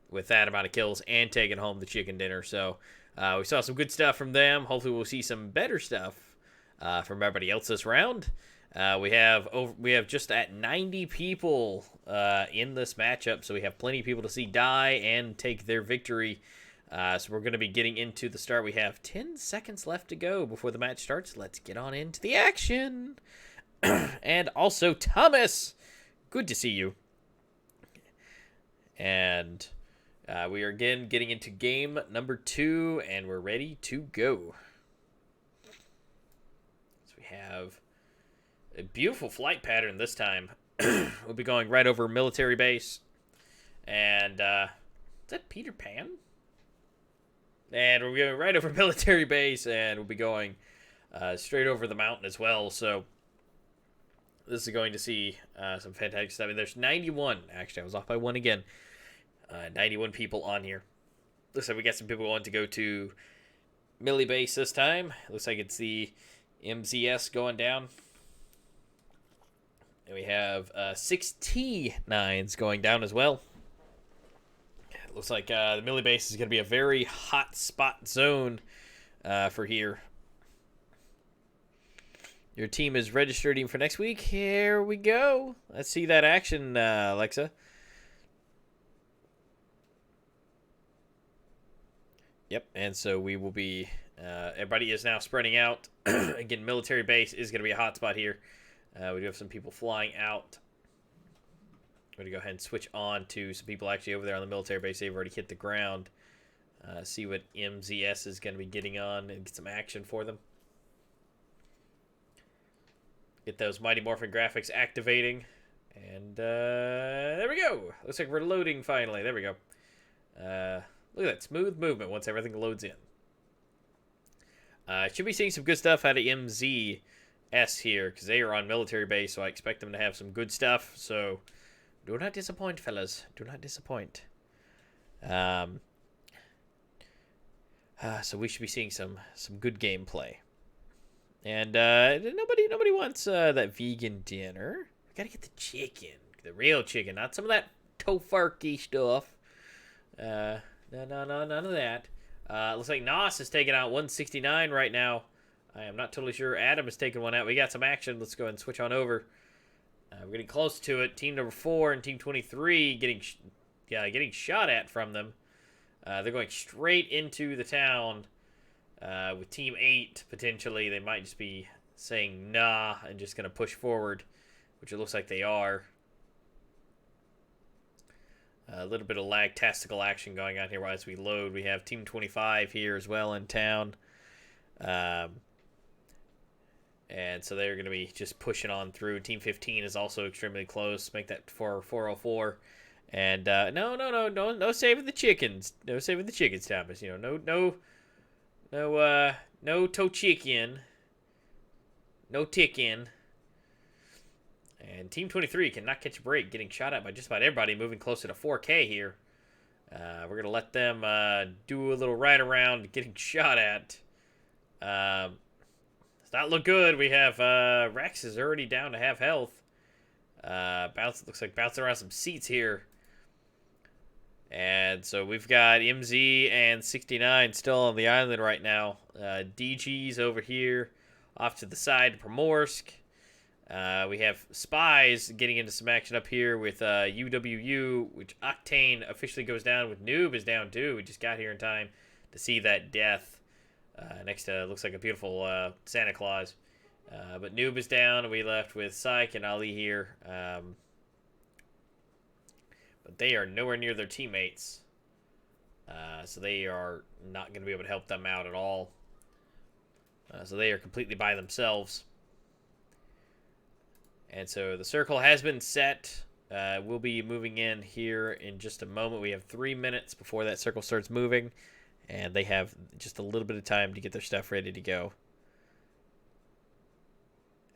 With that amount of kills and taking home the chicken dinner. So we saw some good stuff from them. Hopefully we'll see some better stuff from everybody else this round. We have just at 90 people in this matchup, so we have plenty of people to see die and take their victory. So we're going to be getting into the start. We have 10 seconds left to go before the match starts. Let's get on into the action. And also, Thomas, good to see you. And we are again getting into game number 2, and we're ready to go. So we have a beautiful flight pattern this time. We'll be going right over military base. And, is that Peter Pan? And we're going right over military base, and we'll be going straight over the mountain as well. So this is going to see some fantastic stuff. I mean, there's 91. Actually, I was off by 1 again. 91 people on here. Looks like we got some people wanting to go to Millie base this time. Looks like it's the MZS going down. And we have 6 T9s going down as well. Looks like the Millie base is going to be a very hot spot zone for here. Your team is registering for next week. Here we go. Let's see that action, Alexa. Yep, and so we will be... everybody is now spreading out. Again, military base is going to be a hot spot here. We do have some people flying out. I'm going to go ahead and switch on to some people actually over there on the military base. They've already hit the ground. See what MZS is going to be getting on and get some action for them. Get those Mighty Morphin graphics activating. And there we go. Looks like we're loading finally. There we go. Look at that smooth movement once everything loads in. Should be seeing some good stuff out of MZS here because they are on military base, so I expect them to have some good stuff. So do not disappoint, fellas. Do not disappoint. So we should be seeing some good gameplay. And nobody wants that vegan dinner. We gotta get the chicken, the real chicken, not some of that tofarky stuff. No, none of that. Looks like Nos is taking out 169 right now. I am not totally sure. Adam is taking one out. We got some action. Let's go ahead and switch on over. We're getting close to it. Team number 4 and Team 23 getting shot at from them. They're going straight into the town with Team 8, potentially. They might just be saying nah and just going to push forward, which it looks like they are. A little bit of lag-tastical action going on here as we load. We have Team 25 here as well in town. And so they're going to be just pushing on through. Team 15 is also extremely close. Make that for 404. And no saving the chickens. No saving the chickens, Thomas. You know, no to chicken. No tickin. And Team 23 cannot catch a break, getting shot at by just about everybody, moving closer to 4K here. We're going to let them do a little ride around, getting shot at. Does not look good. We have Rex is already down to half health. Looks like bouncing around some seats here. And so we've got MZ and 69 still on the island right now. DG's over here off to the side, Primorsk. We have Spies getting into some action up here with UWU, which Octane officially goes down with Noob is down too. We just got here in time to see that death. Next to looks like a beautiful Santa Claus. But Noob is down, and we left with Psych and Ali here. But they are nowhere near their teammates. So they are not going to be able to help them out at all. So they are completely by themselves. And so the circle has been set. We'll be moving in here in just a moment. We have 3 minutes before that circle starts moving, and they have just a little bit of time to get their stuff ready to go.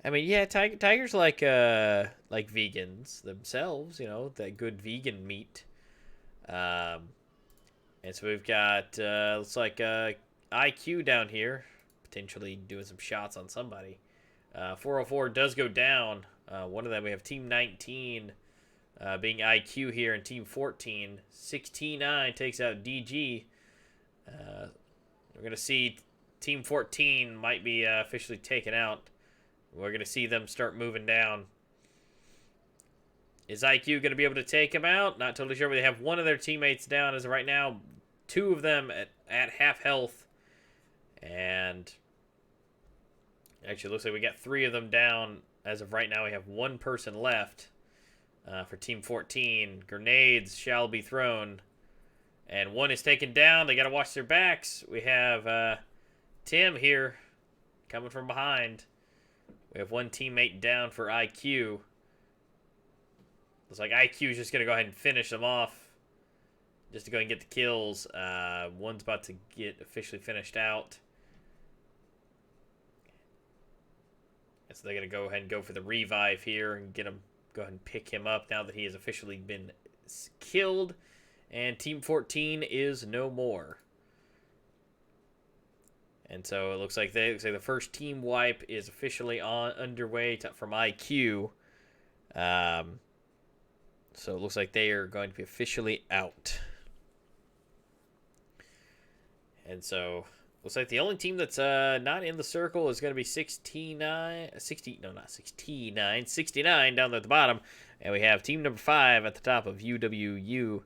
I mean, yeah, tigers like vegans themselves, you know, that good vegan meat. And so we've got looks like IQ down here, potentially doing some shots on somebody. 404 does go down. One of them, we have Team 19 being IQ here, and Team 14. 6T9 takes out DG. We're going to see Team 14 might be officially taken out. We're going to see them start moving down. Is IQ going to be able to take him out? Not totally sure, but they have one of their teammates down as of right now. Two of them at half health. And actually, it looks like we got 3 of them down. As of right now, we have 1 person left for Team 14. Grenades shall be thrown. And 1 is taken down. They got to watch their backs. We have Tim here coming from behind. We have 1 teammate down for IQ. Looks like IQ is just going to go ahead and finish them off. Just to go and get the kills. One's about to get officially finished out. So they're going to go ahead and go for the revive here and get him, go ahead and pick him up now that he has officially been killed. And Team 14 is no more. And so it looks like the first team wipe is officially underway from IQ. So it looks like they are going to be officially out. And so looks like the only team that's not in the circle is going to be 69 69 down there at the bottom. And we have team number 5 at the top of UWU.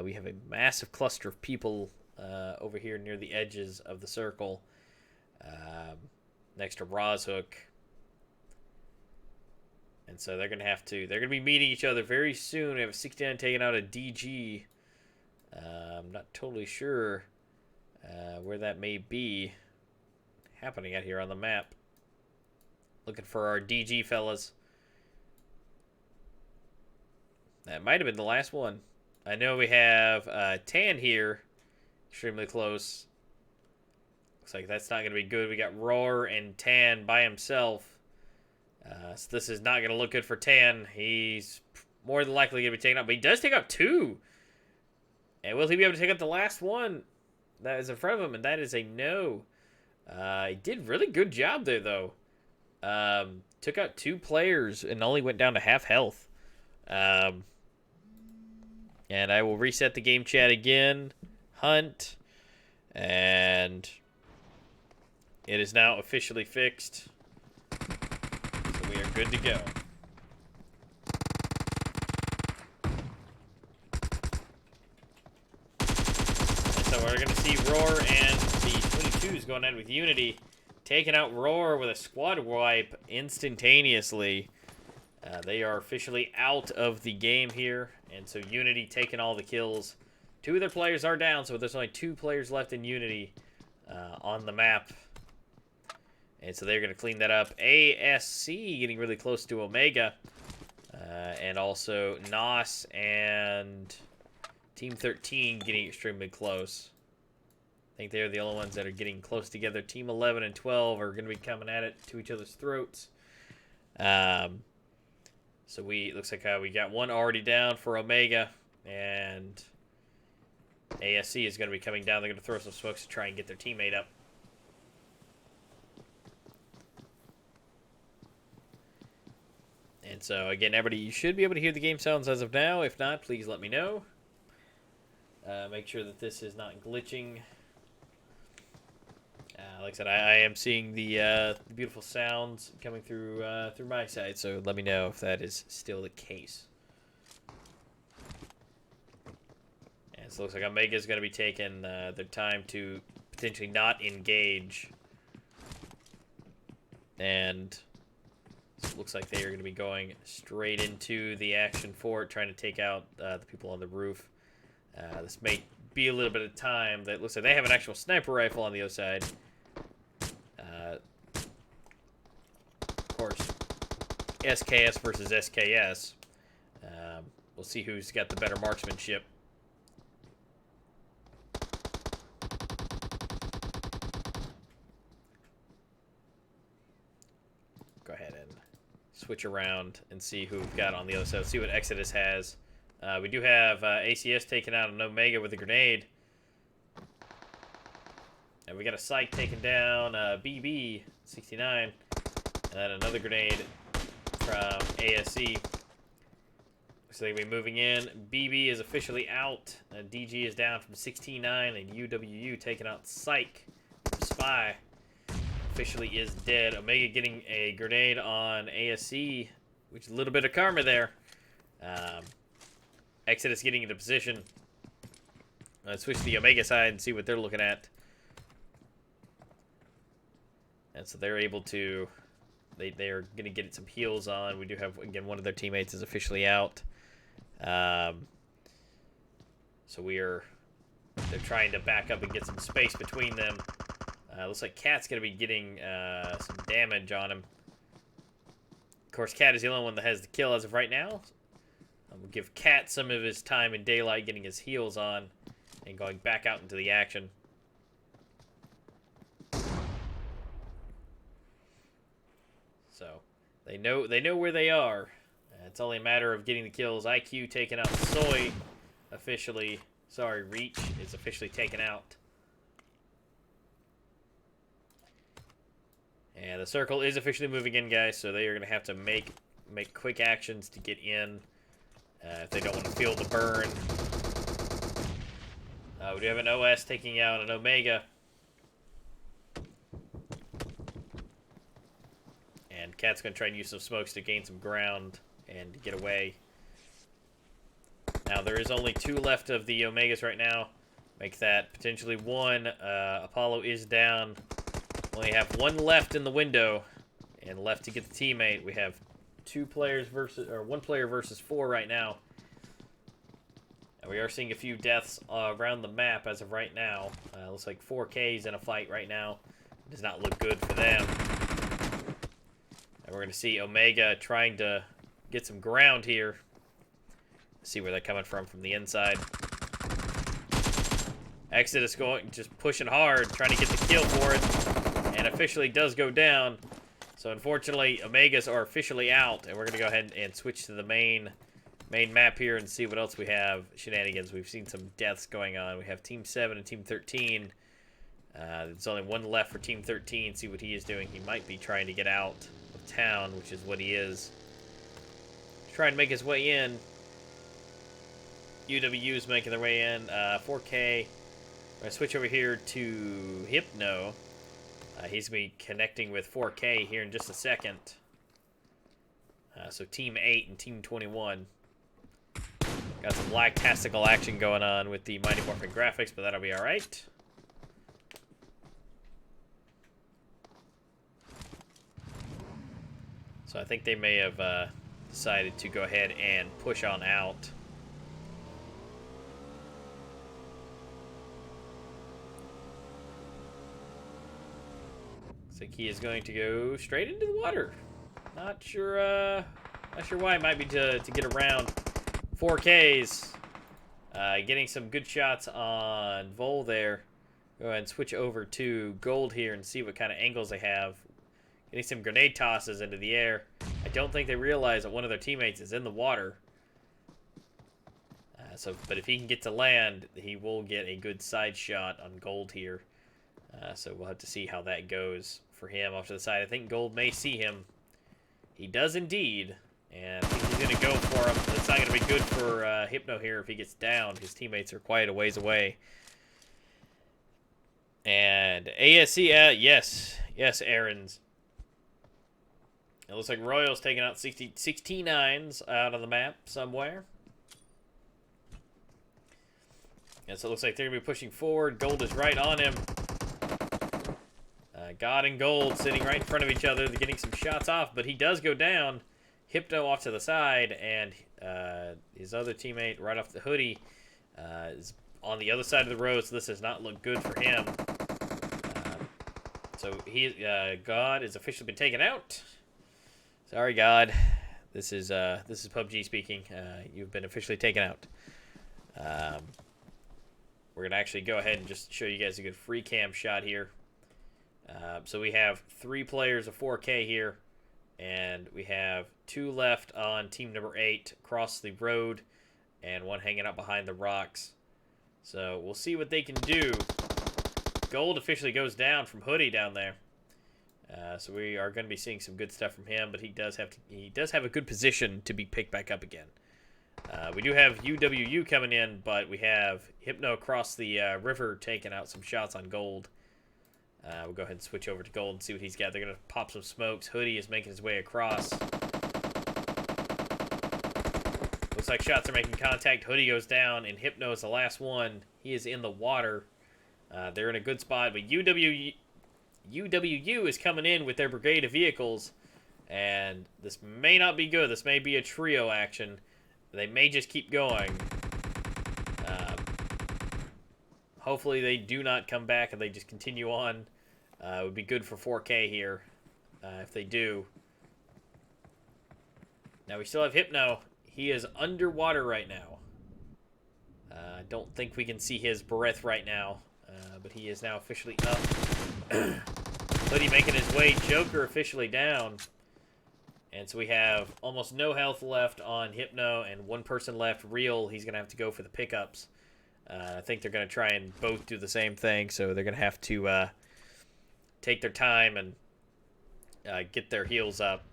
We have a massive cluster of people over here near the edges of the circle, next to Rozhook. And so they're going to be meeting each other very soon. We have a 69 taking out a DG. I'm not totally sure where that may be happening out here on the map. Looking for our DG fellas. That might have been the last one. I know we have Tan here, extremely close. Looks like that's not going to be good. We got RØAR and Tan by himself. So this is not going to look good for Tan. He's more than likely going to be taken out, but he does take out 2. And will he be able to take out the last one that is in front of him? And that is a no. He did really good job there, though. Took out 2 players and only went down to half health. And I will reset the game chat again. Hunt. And it is now officially fixed. So we are good to go. And so we're going to see RØAR and the 22s going in with Unity. Taking out RØAR with a squad wipe instantaneously. They are officially out of the game here. And so Unity taking all the kills. 2 of their players are down, so there's only 2 players left in Unity on the map. And so they're going to clean that up. ASC getting really close to Ømega. And also NOS and Team 13 getting extremely close. I think they're the only ones that are getting close together. Team 11 and 12 are going to be coming at it to each other's throats. So looks like we got 1 already down for Ømega, and ASC is going to be coming down. They're going to throw some smokes to try and get their teammate up. And so again, everybody, you should be able to hear the game sounds as of now. If not, please let me know. Make sure that this is not glitching. Like I said, I am seeing the beautiful sounds coming through through my side, so let me know if that is still the case. And so it looks like Ømega is going to be taking their time to potentially not engage. And so it looks like they are going to be going straight into the action for it, trying to take out the people on the roof. This may be a little bit of time. That looks like they have an actual sniper rifle on the other side. Of course, SKS versus SKS. we'll see who's got the better marksmanship. Go ahead and switch around and see who we've got on the other side. See what Exodus has. We do have ACS taking out an Ømega with a grenade. And we got a Sect taking down BB 69. And then another grenade from ASC. So they'll be moving in. BB is officially out. DG is down from 69. And UWU taking out Psych from Spy. Officially is dead. Ømega getting a grenade on ASC, which is a little bit of karma there. Exodus getting into position. Let's switch to the Ømega side and see what they're looking at. And so they're able to... They're going to get some heals on. We do have, again, one of their teammates is officially out. So they're trying to back up and get some space between them. Looks like Cat's going to be getting some damage on him. Of course, Cat is the only one that has the kill as of right now. We'll give Cat some of his time in daylight getting his heals on and going back out into the action. So they know where they are. It's only a matter of getting the kills. IQ taking out Soy officially. Sorry, Reach is officially taken out. And the circle is officially moving in, guys, so they are going to have to make quick actions to get in if they don't want to feel the burn. We do have an OS taking out an Ømega. And Cat's going to try and use some smokes to gain some ground and get away. Now, there is only 2 left of the Ømegas right now. Make that potentially 1. Apollo is down. Only have 1 left in the window, and left to get the teammate. We have 1 player versus 4 right now. And we are seeing a few deaths around the map as of right now. Looks like 4K's in a fight right now. Does not look good for them. And we're going to see Ømega trying to get some ground here. See where they're coming from the inside. Exodus going, just pushing hard, trying to get the kill for it. And officially does go down. So unfortunately, Ømegas are officially out. And we're going to go ahead and switch to the main map here and see what else we have. Shenanigans. We've seen some deaths going on. We have Team 7 and Team 13. There's only 1 left for Team 13. See what he is doing. He might be trying to get out of town, which is what he is. Trying to make his way in. UW is making their way in. 4K. We're going to switch over here to Hypno. He's going to be connecting with 4K here in just a second. So Team 8 and Team 21. Got some lag-tastical action going on with the Mighty Morphin graphics, but that'll be alright. So I think they may have decided to go ahead and push on out. Looks like he is going to go straight into the water. Not sure why. It might be to get around 4Ks. Getting some good shots on Vol there. Go ahead and switch over to Gold here and see what kind of angles they have. Getting some grenade tosses into the air. I don't think they realize that one of their teammates is in the water. But if he can get to land, he will get a good side shot on Gold here. So we'll have to see how that goes for him off to the side. I think Gold may see him. He does indeed. And I think he's going to go for him. It's not going to be good for Hypno here if he gets down. His teammates are quite a ways away. And ASC, yes, Aaron's. It looks like Royal's taking out 69s out of the map somewhere. And so it looks like they're going to be pushing forward. Gold is right on him. God and Gold sitting right in front of each other. They're getting some shots off, but he does go down. Hypno off to the side, and his other teammate right off the hoodie is on the other side of the road, so this does not look good for him. So God has officially been taken out. Sorry, God. This is PUBG speaking. You've been officially taken out. We're gonna actually go ahead and just show you guys a good free cam shot here. So we have 3 players of 4K here, and we have 2 left on team number 8 across the road, and 1 hanging out behind the rocks. So we'll see what they can do. Gold officially goes down from Hoodie down there. So we are going to be seeing some good stuff from him, but he does have a good position to be picked back up again. We do have uwU coming in, but we have Hypno across the river taking out some shots on Gold. We'll go ahead and switch over to Gold and see what he's got. They're going to pop some smokes. Hoodie is making his way across. Looks like shots are making contact. Hoodie goes down, and Hypno is the last one. He is in the water. They're in a good spot, but uwU is coming in with their brigade of vehicles, and this may not be good. This may be a trio action. They may just keep going. Hopefully they do not come back and they just continue on. It would be good for 4K here if they do. Now we still have Hypno. He is underwater right now. I don't think we can see his breath right now, but he is now officially up. Hoodie making his way. Joker officially down. And so we have almost no health left on Hypno and 1 person left. Real, he's going to have to go for the pickups. I think they're going to try and both do the same thing, so they're going to have to take their time and get their heals up.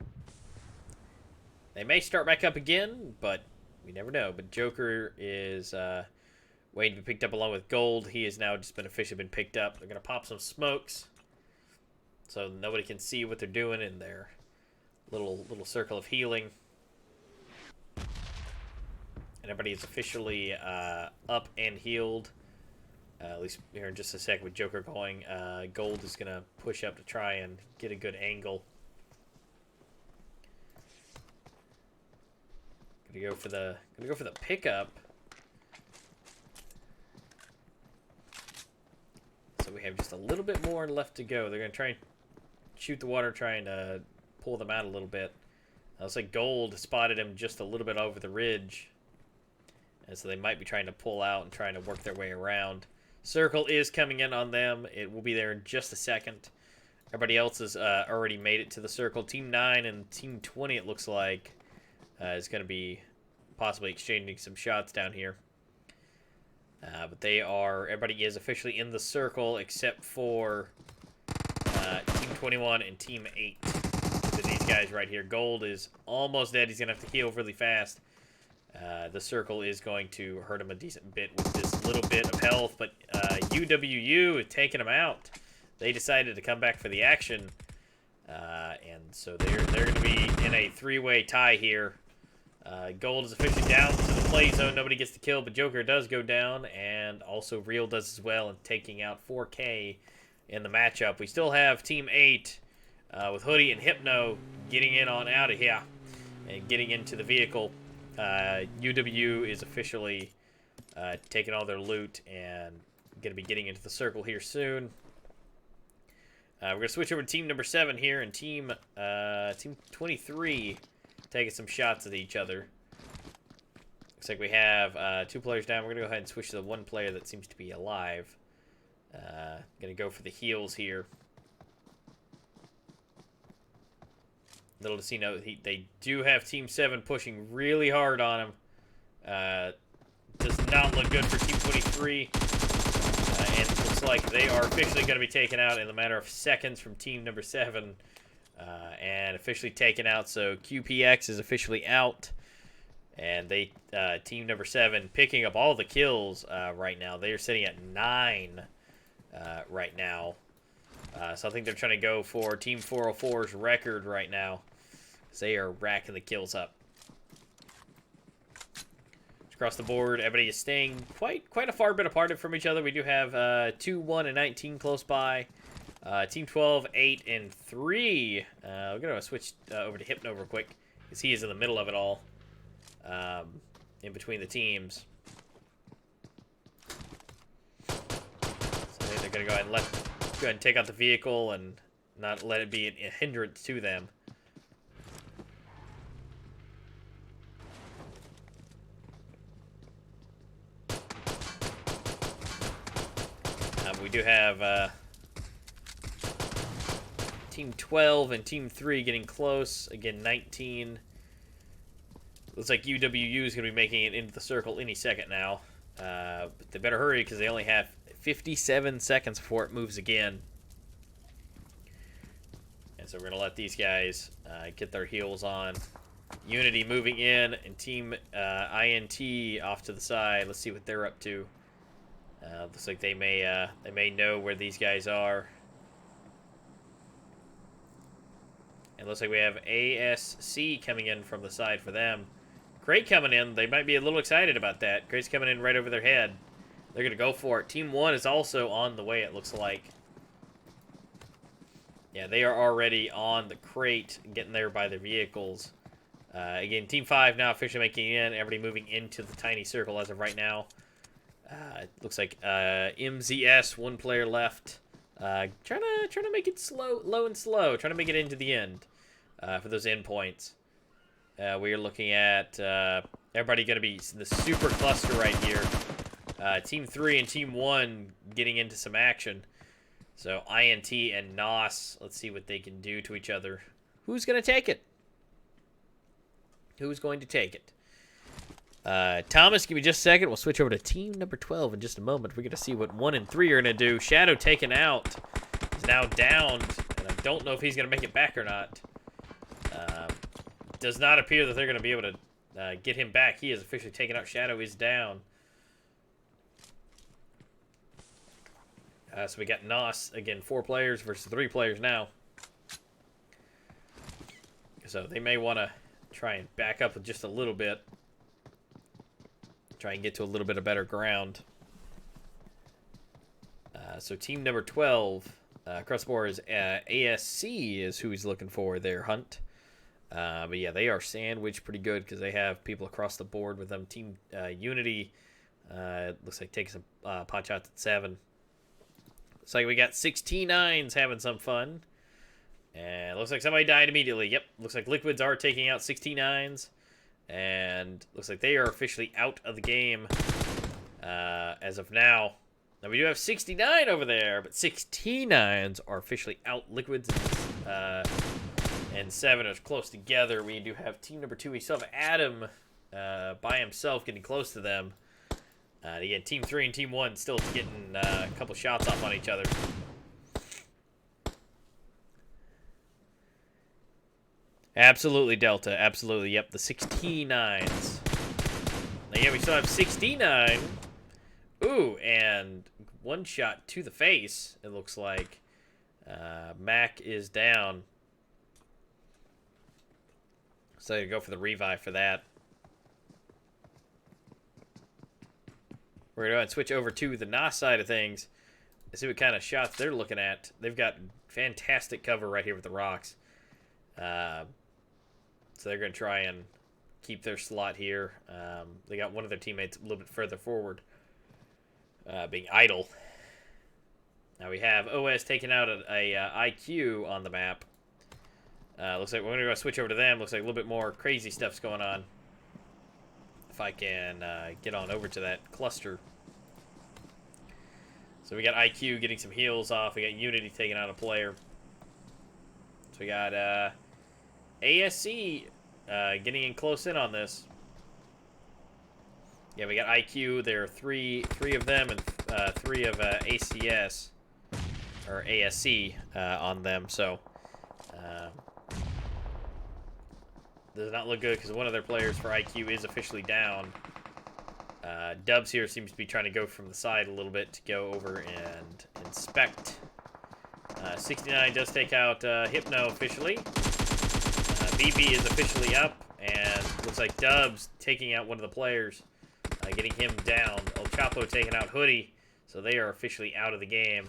They may start back up again, but we never know. But Joker is waiting to be picked up along with Gold. He has now just been officially been picked up. They're going to pop some smokes so nobody can see what they're doing in their little circle of healing. And everybody is officially up and healed. At least here in just a sec with Joker going. Gold is gonna push up to try and get a good angle. Gonna go for the pickup. So we have just a little bit more left to go. They're gonna try and shoot the water, trying to pull them out a little bit. Looks like Gold spotted him just a little bit over the ridge. And so they might be trying to pull out and trying to work their way around. Circle is coming in on them. It will be there in just a second. Everybody else has already made it to the circle. Team 9 and Team 20, it looks like, is going to be possibly exchanging some shots down here. But everybody is officially in the circle except for Team 21 and Team 8. So these guys right here. Gold is almost dead. He's going to have to heal really fast. The circle is going to hurt him a decent bit with this little bit of health, but uwU is taking him out. They decided to come back for the action, and so they're going to be in a 3-way tie here. Gold is officially down to the play zone. Nobody gets the kill, but Joker does go down, and also Real does as well, and taking out 4K in the matchup. We still have Team 8 with Hoodie and Hypno getting in on out of here and getting into the vehicle. uwU is officially taking all their loot and going to be getting into the circle here soon. We're going to switch over to team number 7 here, and team 23 taking some shots at each other. Looks like we have 2 players down. We're going to go ahead and switch to the 1 player that seems to be alive. Going to go for the heals here. Little to see note, they do have Team 7 pushing really hard on him. Does not look good for Team 23. And it looks like they are officially going to be taken out in a matter of seconds from Team number 7. And officially taken out, so QPX is officially out. And Team number 7 picking up all the kills right now. They are sitting at 9 right now. So I think they're trying to go for Team 404's record right now. They are racking the kills up. Across the board, everybody is staying quite a far bit apart from each other. We do have 2, 1, and 19 close by. Team 12, 8, and 3. We're going to switch over to Hypno real quick, because he is in the middle of it all, in between the teams. So I think they're going to go ahead and take out the vehicle and not let it be a hindrance to them. do have Team 12 and Team 3 getting close. Again, 19. Looks like UWU is going to be making it into the circle any second now. But they better hurry because they only have 57 seconds before it moves again. And so we're going to let these guys get their heels on. Unity moving in, and Team INT off to the side. Let's see what they're up to. Looks like they may know where these guys are. And looks like we have ASC coming in from the side for them. Crate coming in. They might be a little excited about that. Crate's coming in right over their head. They're going to go for it. Team 1 is also on the way, it looks like. Yeah, they are already on the crate, getting there by their vehicles. Again, Team 5 now officially making it in. Everybody moving into the tiny circle as of right now. It looks like MZS, one player left. Trying to make it low and slow. Trying to make it into the end for those endpoints. We are looking at everybody going to be in the super cluster right here. Team 3 and Team 1 getting into some action. So INT and NOS, let's see what they can do to each other. Who's going to take it? Who's going to take it? Thomas, give me just a second. We'll switch over to team number 12 in just a moment. We're going to see what 1 and 3 are going to do. Shadow taken out. He's now downed, and I don't know if he's going to make it back or not. Does not appear that they're going to be able to get him back. He is officially taken out. Shadow is down. So we got NOS, again, 4 players versus 3 players now. So they may want to try and back up just a little bit. Try and get to a little bit of better ground. So team number 12, across the board, is ASC is who he's looking for there, Hunt. But yeah, they are sandwiched pretty good because they have people across the board with them. Team Unity looks like taking some pot shots at 7. Looks like we got 69s having some fun. And looks like somebody died immediately. Yep, looks like Liquids are taking out 69s. And looks like they are officially out of the game as of now. Now, we do have 69 over there, but 69s are officially out. Liquids and 7 are close together. We do have team number 2. We still have Adam by himself getting close to them. Again, team 3 and team 1 still getting a couple shots off on each other. Absolutely, Delta. Absolutely. Yep, the 69s. Now, yeah, we still have 69. Ooh, and 1 shot to the face, it looks like. Mac is down. So you go for the revive for that. We're going to switch over to the NOS side of things. See what kind of shots they're looking at. They've got fantastic cover right here with the rocks. So they're going to try and keep their slot here. They got one of their teammates a little bit further forward, being idle. Now we have OS taking out a IQ on the map. Looks like we're going to go switch over to them. Looks like a little bit more crazy stuff's going on. If I can get on over to that cluster. So we got IQ getting some heals off. We got Unity taking out a player. So we got ASC getting in close in on this. Yeah, we got IQ. There are three of them and 3 of ACS or ASC on them. So does not look good because one of their players for IQ is officially down. Dubs here seems to be trying to go from the side a little bit to go over and inspect. 69 does take out Hypno officially. BB is officially up, and looks like Dubs taking out one of the players, getting him down. El Chapo taking out Hoodie, so they are officially out of the game.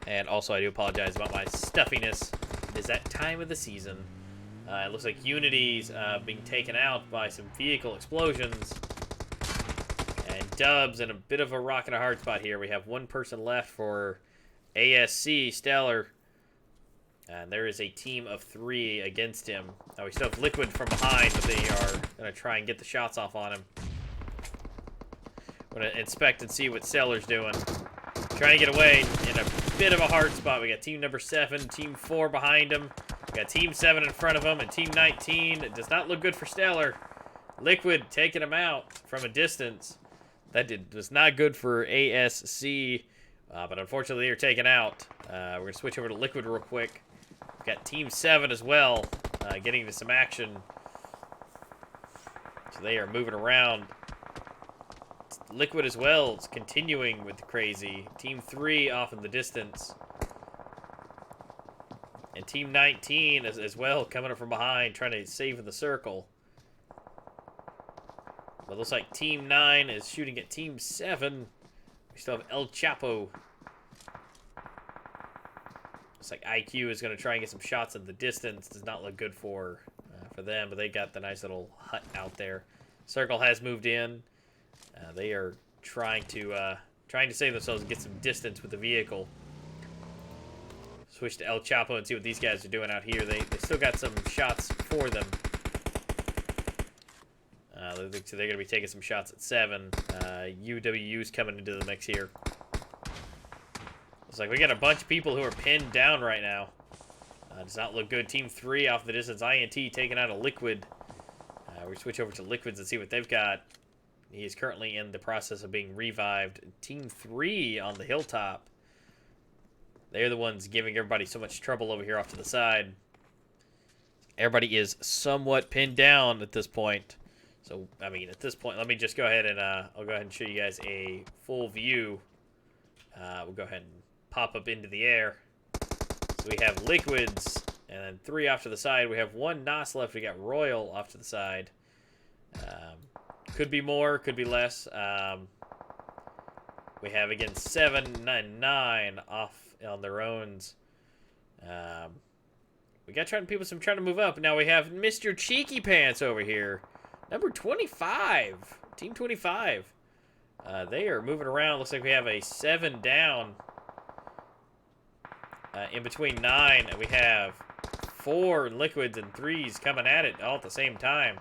And also, I do apologize about my stuffiness. It is that time of the season. It looks like Unity's being taken out by some vehicle explosions. And Dubs in a bit of a rock and a hard spot here. We have 1 person left for ASC, Stellar. And there is a team of 3 against him. Now we still have Liquid from behind, but they are going to try and get the shots off on him. We're going to inspect and see what Stellar's doing. trying to get away in a bit of a hard spot. We got team number 7, team 4 behind him. We got team 7 in front of him, and team 19. It does not look good for Stellar. Liquid taking him out from a distance. Was not good for ASC, but unfortunately they're taken out. We're going to switch over to Liquid real quick. We've got team 7 as well, getting to some action. So they are moving around. Liquid as well is continuing with the crazy. Team 3 off in the distance. And team 19 as well coming up from behind, trying to save in the circle. But it looks like team 9 is shooting at team 7. We still have El Chapo. Looks like IQ is going to try and get some shots in the distance. Does not look good for them, but they got the nice little hut out there. Circle has moved in. They are trying to save themselves and get some distance with the vehicle. Switch to El Chapo and see what these guys are doing out here. They still got some shots for them. So they're going to be taking some shots at 7. UWU's coming into the mix here. Looks like we got a bunch of people who are pinned down right now. Does not look good. Team 3 off the distance. INT taking out a Liquid. We switch over to Liquids and see what they've got. He is currently in the process of being revived. Team 3 on the hilltop. They're the ones giving everybody so much trouble over here off to the side. Everybody is somewhat pinned down at this point. So, I mean, at this point, let me just go ahead and I'll go ahead and show you guys a full view. We'll go ahead and pop up into the air. So we have Liquids, and then 3 off to the side. We have 1 NOS left. We got Royal off to the side. Could be more, could be less. We have, again, 7 and 9 off on their owns. We got people trying to move up. Now we have Mr. Cheeky Pants over here. Number 25. Team 25. They are moving around. Looks like we have a 7 down. In between 9, we have 4 Liquids and 3s coming at it all at the same time.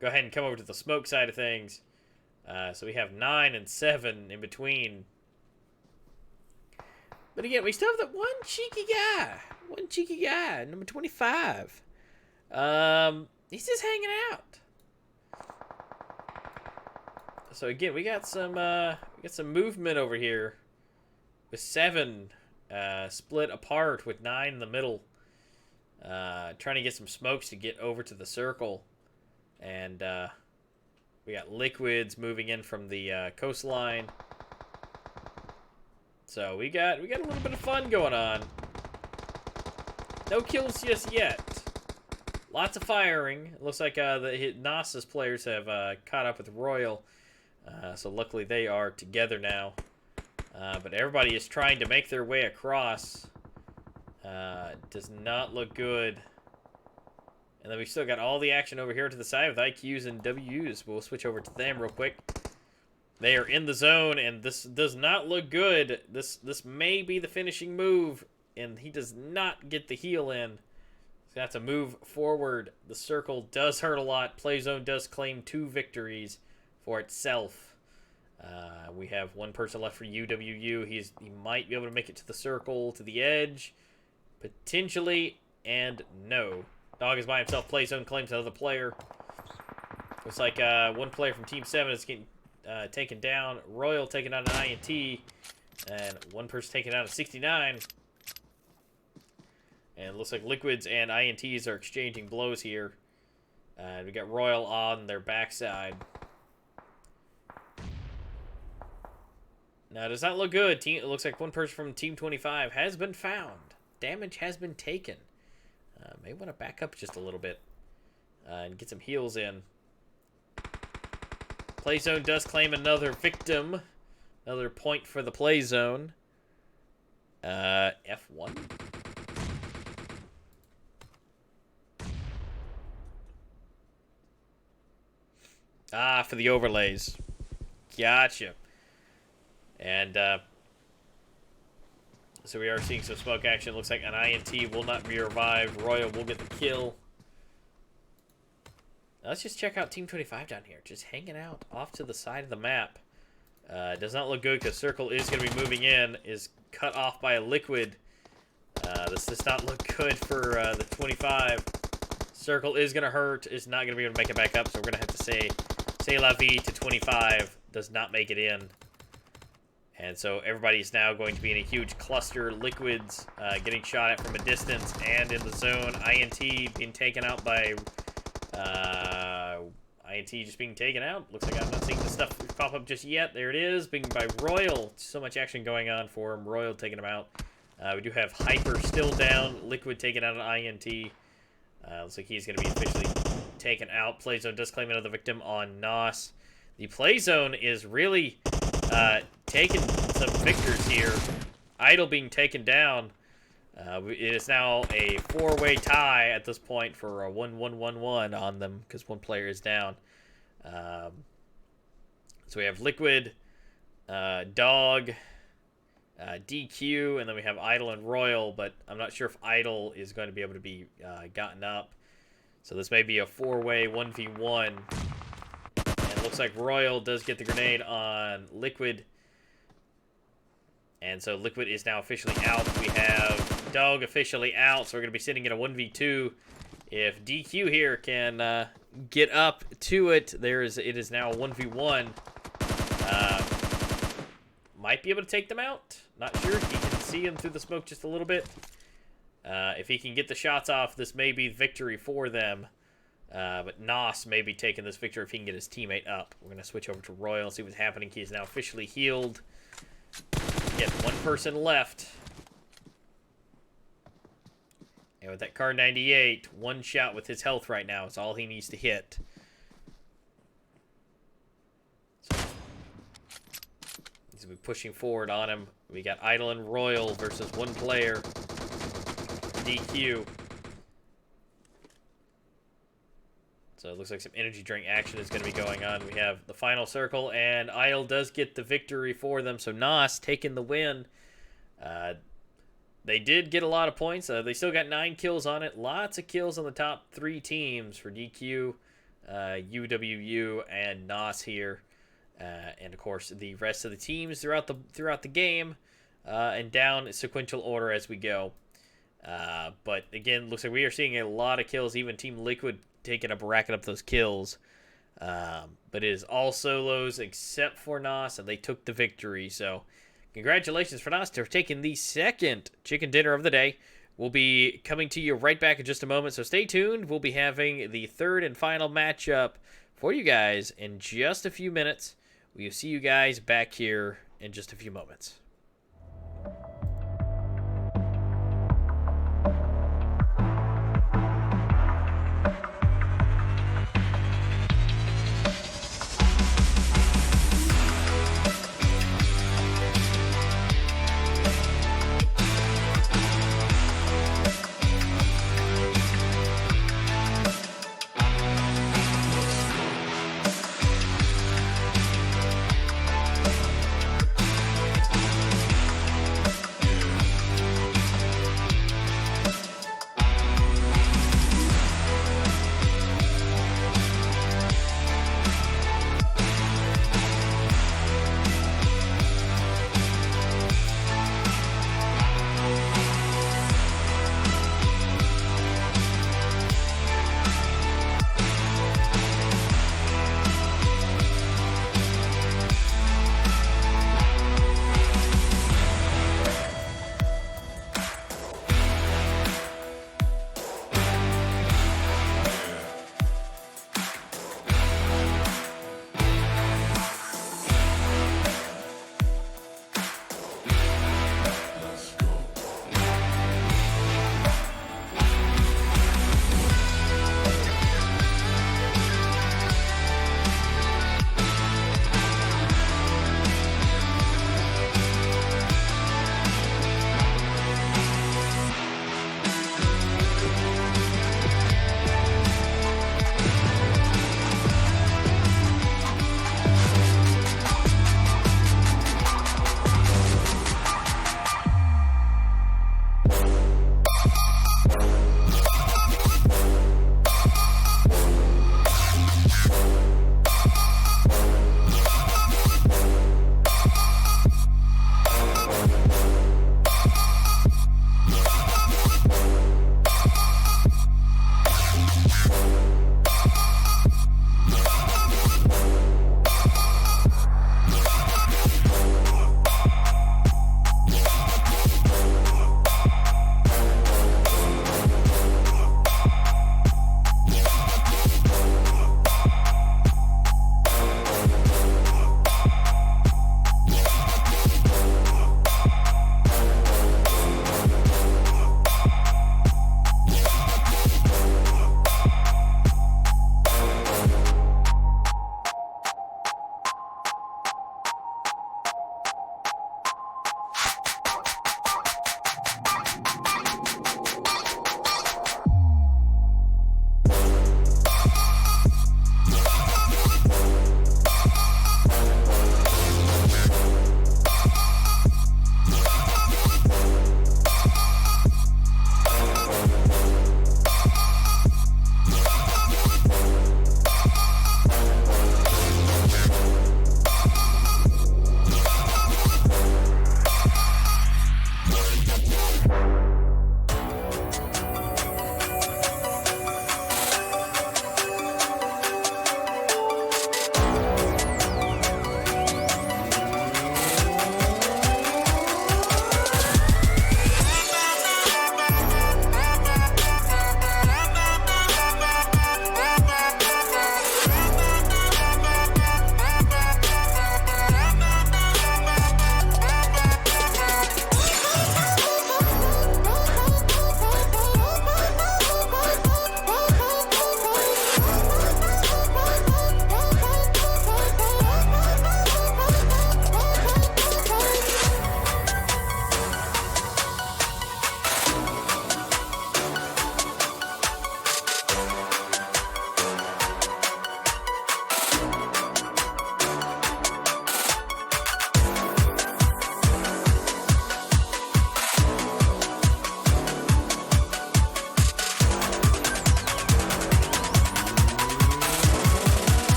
Go ahead and come over to the smoke side of things. So we have 9 and 7 in between. But again, we still have that one cheeky guy. One cheeky guy, number 25. He's just hanging out. So again, we got some movement over here. With 7 split apart with 9 in the middle. Trying to get some smokes to get over to the circle. And we got Liquids moving in from the coastline. So we got a little bit of fun going on. No kills just yet. Lots of firing. It looks like the NOS's players have caught up with Royal. So luckily they are together now. But everybody is trying to make their way across. Does not look good. And then we still got all the action over here to the side with IQs and Ws. We'll switch over to them real quick. They are in the zone, and this does not look good. This may be the finishing move, and he does not get the heal in. He's got to move forward. The circle does hurt a lot. Playzone does claim 2 victories for itself. We have 1 person left for UWU. He might be able to make it to the circle, to the edge. Potentially, and no. Dog is by himself. Playzone claims another player. Looks like 1 player from Team 7 is getting taken down. Royal taking out an INT. And 1 person taking out a 69. And it looks like Liquids and INTs are exchanging blows here. We got Royal on their backside. Now, it does not look good. It looks like 1 person from Team 25 has been found. Damage has been taken. May want to back up just a little bit and get some heals in. Playzone does claim another victim. Another point for the Playzone. F1. Ah, for the overlays. Gotcha. And, so we are seeing some smoke action. Looks like an INT will not be revived. Royal will get the kill. Now let's just check out Team 25 down here. Just hanging out off to the side of the map. Does not look good because Circle is going to be moving in. Is cut off by a Liquid. This does not look good for the 25. Circle is going to hurt. Is not going to be able to make it back up. So we're going to have to say la vie to 25. Does not make it in. And so everybody's now going to be in a huge cluster. Liquids getting shot at from a distance and in the zone. INT being taken out by... INT just being taken out. Looks like I'm not seeing the stuff pop up just yet. There it is, being by Royal. So much action going on for him. Royal taking him out. We do have Hyper still down. Liquid taken out on INT. Looks like he's going to be officially taken out. Playzone does claim another victim on NOS. The Playzone is really taking some victors here. Idle being taken down. It is now a 4-way tie at this point for a 1-1-1-1 on them because one player is down. So we have Liquid, Dog, DEQUE, and then we have Idle and Royal, but I'm not sure if Idle is going to be able to be gotten up. So this may be a 4-way 1v1. And it looks like Royal does get the grenade on Liquid. And so Liquid is now officially out. We have Dog officially out, so we're going to be sitting in a 1v2. If DEQUE here can get up to it, it is now a 1v1. Might be able to take them out. Not sure. He can see them through the smoke just a little bit. If he can get the shots off, this may be victory for them. But NOS may be taking this victory if he can get his teammate up. We're going to switch over to Royal and see what's happening. He is now officially healed. Yet one person left. And with that Car 98, one shot with his health right now is all he needs to hit. So he's going to be pushing forward on him. We got Idle and Royal versus one player. DEQUE. So it looks like some energy drink action is going to be going on. We have the final circle, and Idle does get the victory for them. So NOS taking the win. They did get a lot of points. They still got 9 kills on it. Lots of kills on the top 3 teams for DEQUE, UWU, and NOS here. And of course, the rest of the teams throughout the game, and down sequential order as we go. But again, looks like we are seeing a lot of kills. Even Team Liquid taking up, racking up those kills. But it is all solos except for NOS, and they took the victory. So congratulations for NOS for taking the second chicken dinner of the day. We'll be coming to you right back in just a moment, so stay tuned. We'll be having the third and final matchup for you guys in just a few minutes. We'll see you guys back here in just a few moments.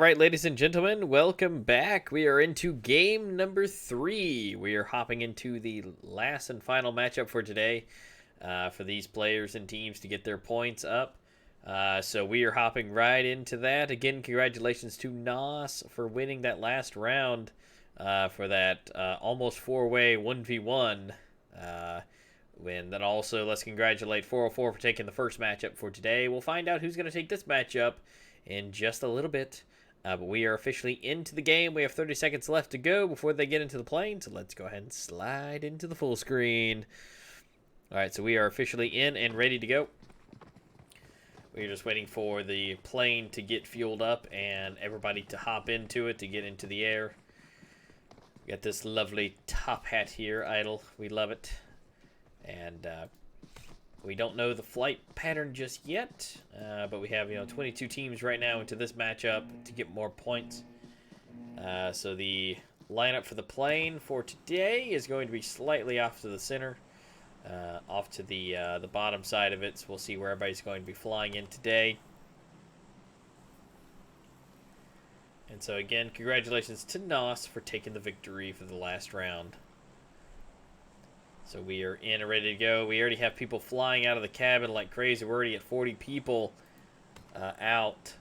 Alright, ladies and gentlemen, welcome back. We are into game number 3. We are hopping into the last and final matchup for today for these players and teams to get their points up. So we are hopping right into that. Again, congratulations to Nos for winning that last round for that almost 4-way 1v1 win. Then also, let's congratulate 404 for taking the first matchup for today. We'll find out who's going to take this matchup in just a little bit. But we are officially into the game. We have 30 seconds left to go before they get into the plane. So let's go ahead and slide into the full screen. Alright, so we are officially in and ready to go. We're just waiting for the plane to get fueled up and everybody to hop into it to get into the air. We got this lovely top hat here, idle. We love it. And we don't know the flight pattern just yet, but we have 22 teams right now into this matchup to get more points. So the lineup for the plane for today is going to be slightly off to the center, off to the bottom side of it. So we'll see where everybody's going to be flying in today. And so again, congratulations to Nos for taking the victory for the last round. So we are in and ready to go. We already have people flying out of the cabin like crazy. We're already at 40 people out.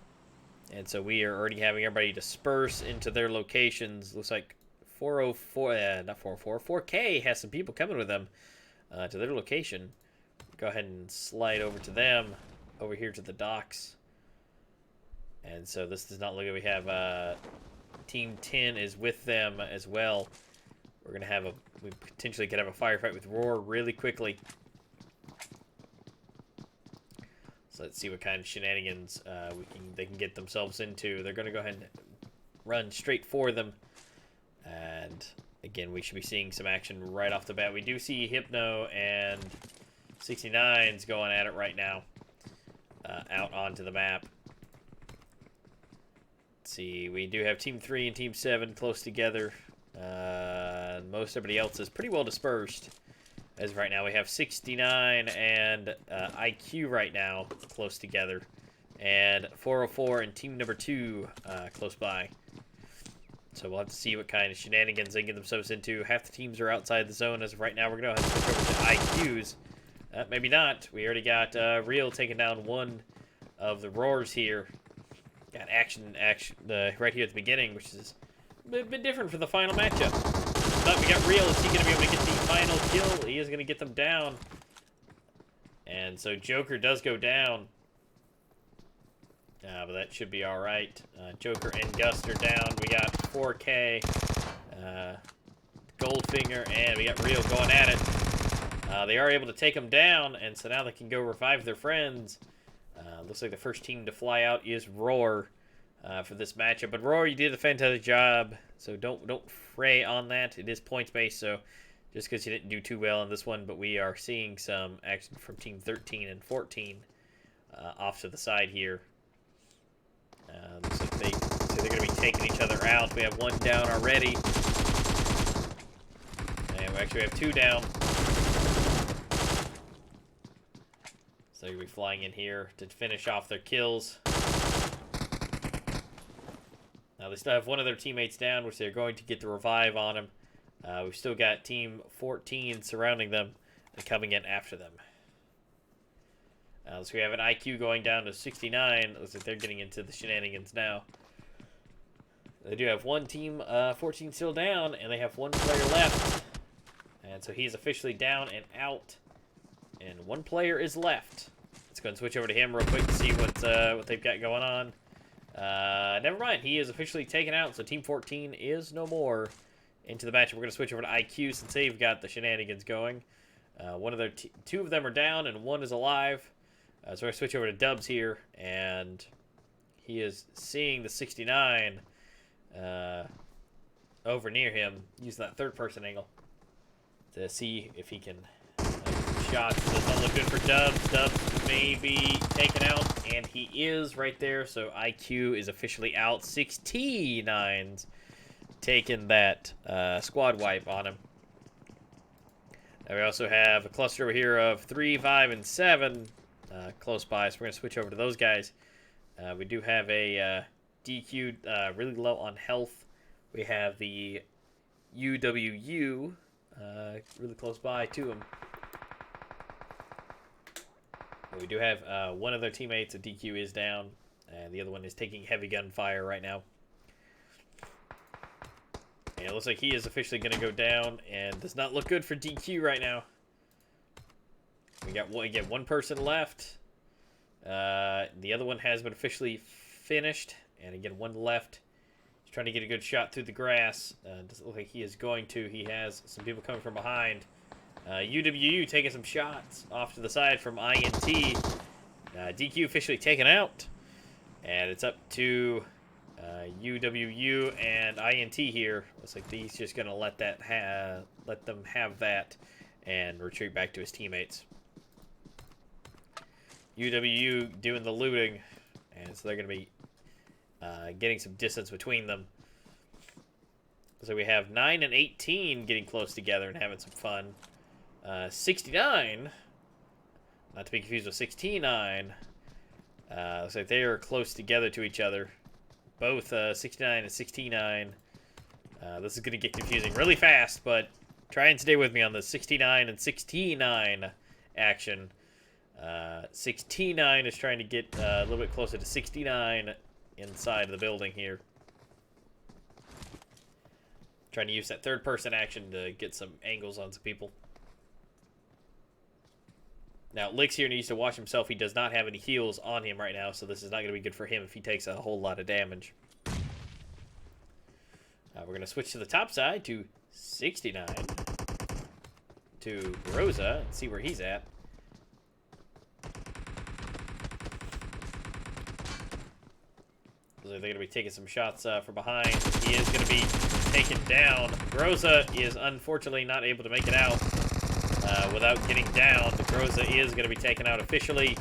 And so we are already having everybody disperse into their locations. Looks like 404, not 404, 4K has some people coming with them to their location. Go ahead and slide over to them, over here to the docks. And so this does not look like we have Team 10 is with them as well. We're going to have we potentially could have a firefight with RØAR really quickly. So let's see what kind of shenanigans they can get themselves into. They're going to go ahead and run straight for them. And again, we should be seeing some action right off the bat. We do see Hypno and 69's going at it right now out onto the map. Let's see, we do have Team 3 and Team 7 close together. Most everybody else is pretty well dispersed. As of right now, we have 69 and IQ right now close together. And 404 and team number 2 close by. So we'll have to see what kind of shenanigans they get themselves into. Half the teams are outside the zone as of right now. We're going to have to switch over to IQs. Maybe not. We already got Real taking down one of the RØARs here. Got action right here at the beginning, which is a bit different for the final matchup. But we got Real. Is he going to be able to get the final kill? He is going to get them down. And so Joker does go down. But that should be alright. Joker and Gust are down. We got 4K, Goldfinger, and we got Real going at it. They are able to take them down, and so now they can go revive their friends. Looks like the first team to fly out is RØAR. For this matchup, but RØAR, you did a fantastic job, so don't fray on that. It is points based, so just because you didn't do too well in this one, but we are seeing some action from Team 13 and 14 off to the side here. Looks like they're going to be taking each other out. We have one down already, and we actually have 2 down. So you'll be flying in here to finish off their kills. Now they still have one of their teammates down, which they're going to get the revive on him. We've still got Team 14 surrounding them and coming in after them. So we have an IQ going down to 69. Looks like they're getting into the shenanigans now. They do have one Team 14 still down, and they have one player left. And so he's officially down and out. And one player is left. Let's go and switch over to him real quick to see what they've got going on. Never mind. He is officially taken out, so Team 14 is no more into the match. We're going to switch over to IQ since they've got the shenanigans going. Two of them are down, and one is alive. So we're going to switch over to Dubs here, and he is seeing the 69 over near him, using that third-person angle to see if he can shot. So it doesn't look good for Dubs. Dubs may be taken out, and he is right there. So IQ is officially out. 69's taking that squad wipe on him. Now we also have a cluster over here of 3, 5, and 7 close by. So we're going to switch over to those guys. We do have a DEQE really low on health. We have the uwU really close by to him. But we do have one of their teammates, a DEQE, is down, and the other one is taking heavy gunfire right now. And it looks like he is officially going to go down, and does not look good for DEQE right now. We got one person left. The other one has been officially finished, and again, one left. He's trying to get a good shot through the grass. Doesn't look like he is going to. He has some people coming from behind. uwU taking some shots off to the side from INT. DEQE officially taken out, and it's up to uwU and INT here. Looks like he's just gonna let them have that and retreat back to his teammates. uwU doing the looting, and so they're gonna be getting some distance between them. So we have 9 and 18 getting close together and having some fun. 69, not to be confused with 69. Looks like they are close together to each other. Both 69 and 69. This is going to get confusing really fast, but try and stay with me on the 69 and 69 action. 69 is trying to get a little bit closer to 69 inside of the building here. Trying to use that third-person action to get some angles on some people. Now, Licks here needs to watch himself. He does not have any heals on him right now, so this is not going to be good for him if he takes a whole lot of damage. We're going to switch to the top side to 69. To Rosa and see where he's at. So they're going to be taking some shots from behind. He is going to be taken down. Groza is unfortunately not able to make it out without getting down. Groza is going to be taken out officially.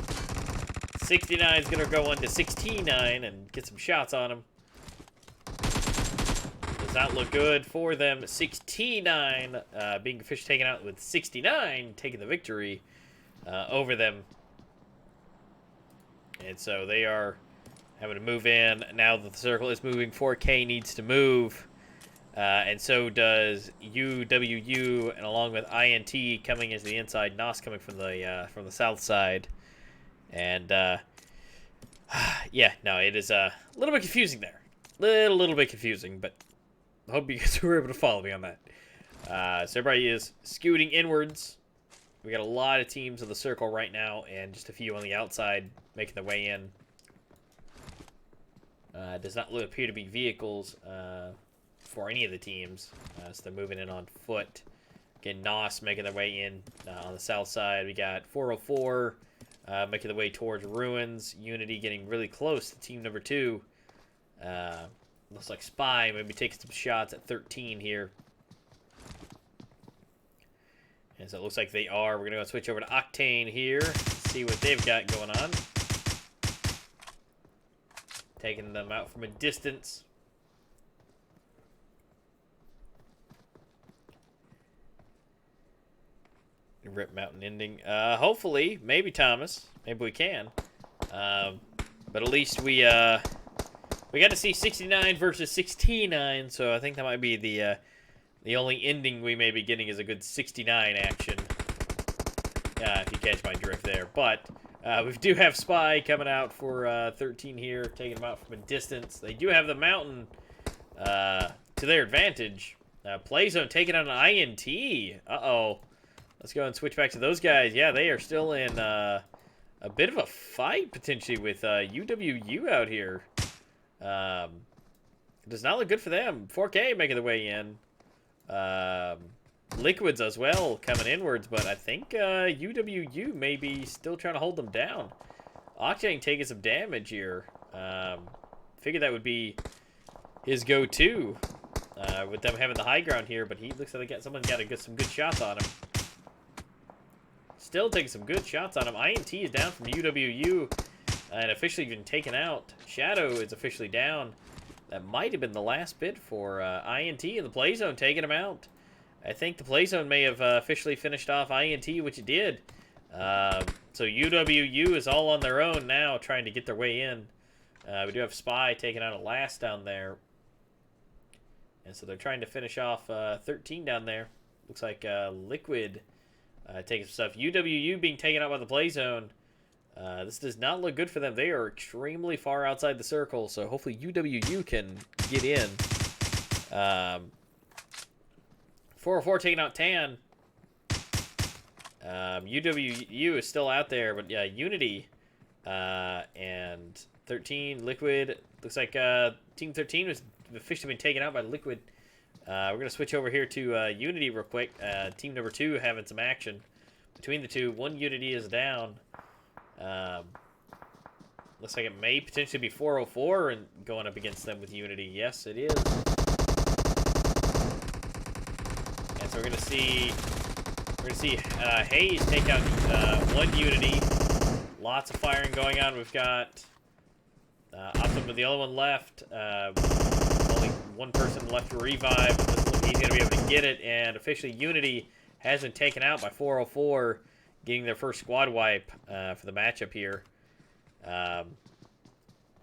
69 is going to go on to 69 and get some shots on him. Does not look good for them. 69 being officially taken out, with 69 taking the victory over them. And so they are having to move in. Now that the circle is moving, 4K needs to move. And so does uwU, and along with INT coming into the inside, NOS coming from the south side. And yeah, no, it is a little bit confusing there. Little bit confusing, but I hope you guys were able to follow me on that. So everybody is scooting inwards. We got a lot of teams in the circle right now, and just a few on the outside making their way in. Does not appear to be vehicles for any of the teams, so they're moving in on foot. Again, NOS making their way in on the south side. We got 404 making their way towards Ruins. Unity getting really close to team number 2. Looks like Spy maybe taking some shots at 13 here. And so it looks like they are. We're going to go switch over to Octane here, see what they've got going on. Taking them out from a distance. Rip Mountain ending. Hopefully, maybe Thomas. Maybe we can. But at least we got to see 69 versus 69, so I think that might be the only ending we may be getting is a good 69 action. If you catch my drift there. But we do have Spy coming out for 13 here, taking them out from a distance. They do have the Mountain to their advantage. Playzone taking on an INT. Uh-oh. Let's go and switch back to those guys. Yeah, they are still in a bit of a fight, potentially, with uwU out here. It does not look good for them. 4K making their way in. Liquids as well coming inwards, but I think uwU may be still trying to hold them down. Octane taking some damage here. Figured that would be his go-to with them having the high ground here, but he looks like someone got to get some good shots on him. Still taking some good shots on him. INT is down from uwU and officially been taken out. Shadow is officially down. That might have been the last bit for INT, and the Playzone taking him out. I think the Playzone may have officially finished off INT, which it did. So uwU is all on their own now, trying to get their way in. We do have Spy taking out a last down there. And so they're trying to finish off 13 down there. Looks like Liquid taking some stuff. UWU being taken out by the play zone. This does not look good for them. They are extremely far outside the circle, so hopefully UWU can get in. 404 taking out Tan. UWU is still out there, but yeah, Unity and 13, Liquid. Looks like Team 13 was officially been taken out by Liquid. We're going to switch over here to Unity real quick. Team number 2 having some action between the two. One Unity is down. Looks like it may potentially be 404 and going up against them with Unity. Yes, it is. And so we're going to see Hayes take out one Unity. Lots of firing going on. We've got Optim with the other one left. Only one person left to revive. He's going to be able to get it. And officially Unity has been taken out by 404, getting their first squad wipe for the matchup here.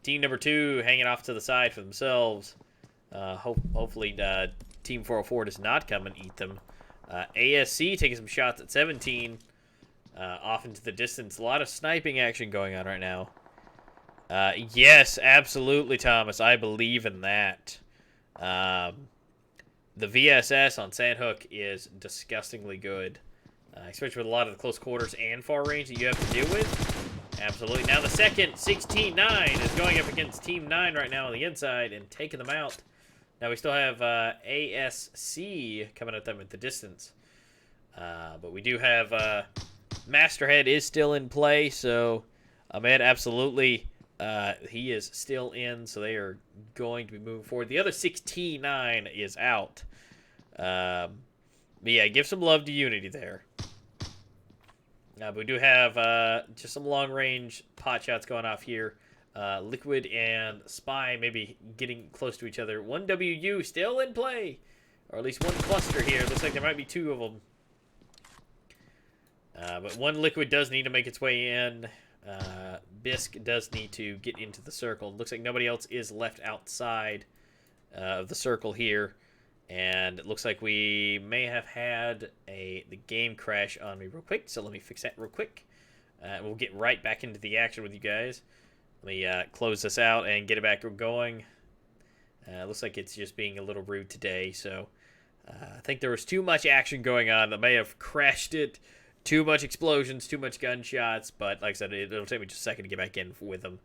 Team number 2 hanging off to the side for themselves. Hopefully Team 404 does not come and eat them. ASC taking some shots at 17 off into the distance. A lot of sniping action going on right now. Yes, absolutely, Thomas. I believe in that. The VSS on Sanhok is disgustingly good, especially with a lot of the close quarters and far range that you have to deal with. Absolutely. Now the second 16-9 is going up against Team 9 right now on the inside and taking them out. Now we still have ASC coming at them at the distance. But we do have Masterhead is still in play, so Ahmed absolutely he is still in, so they are going to be moving forward. The other 16-9 is out. But yeah, give some love to Unity there. But we do have just some long-range pot shots going off here. Liquid and Spy maybe getting close to each other. One WU still in play. Or at least one cluster here. Looks like there might be 2 of them. But one Liquid does need to make its way in. Bisque does need to get into the circle. Looks like nobody else is left outside of the circle here. And it looks like we may have had the game crash on me real quick. So let me fix that real quick. We'll get right back into the action with you guys. Let me close this out and get it back going. Looks like it's just being a little rude today. So I think there was too much action going on that may have crashed it. Too much explosions, too much gunshots. But like I said, it'll take me just a second to get back in with them.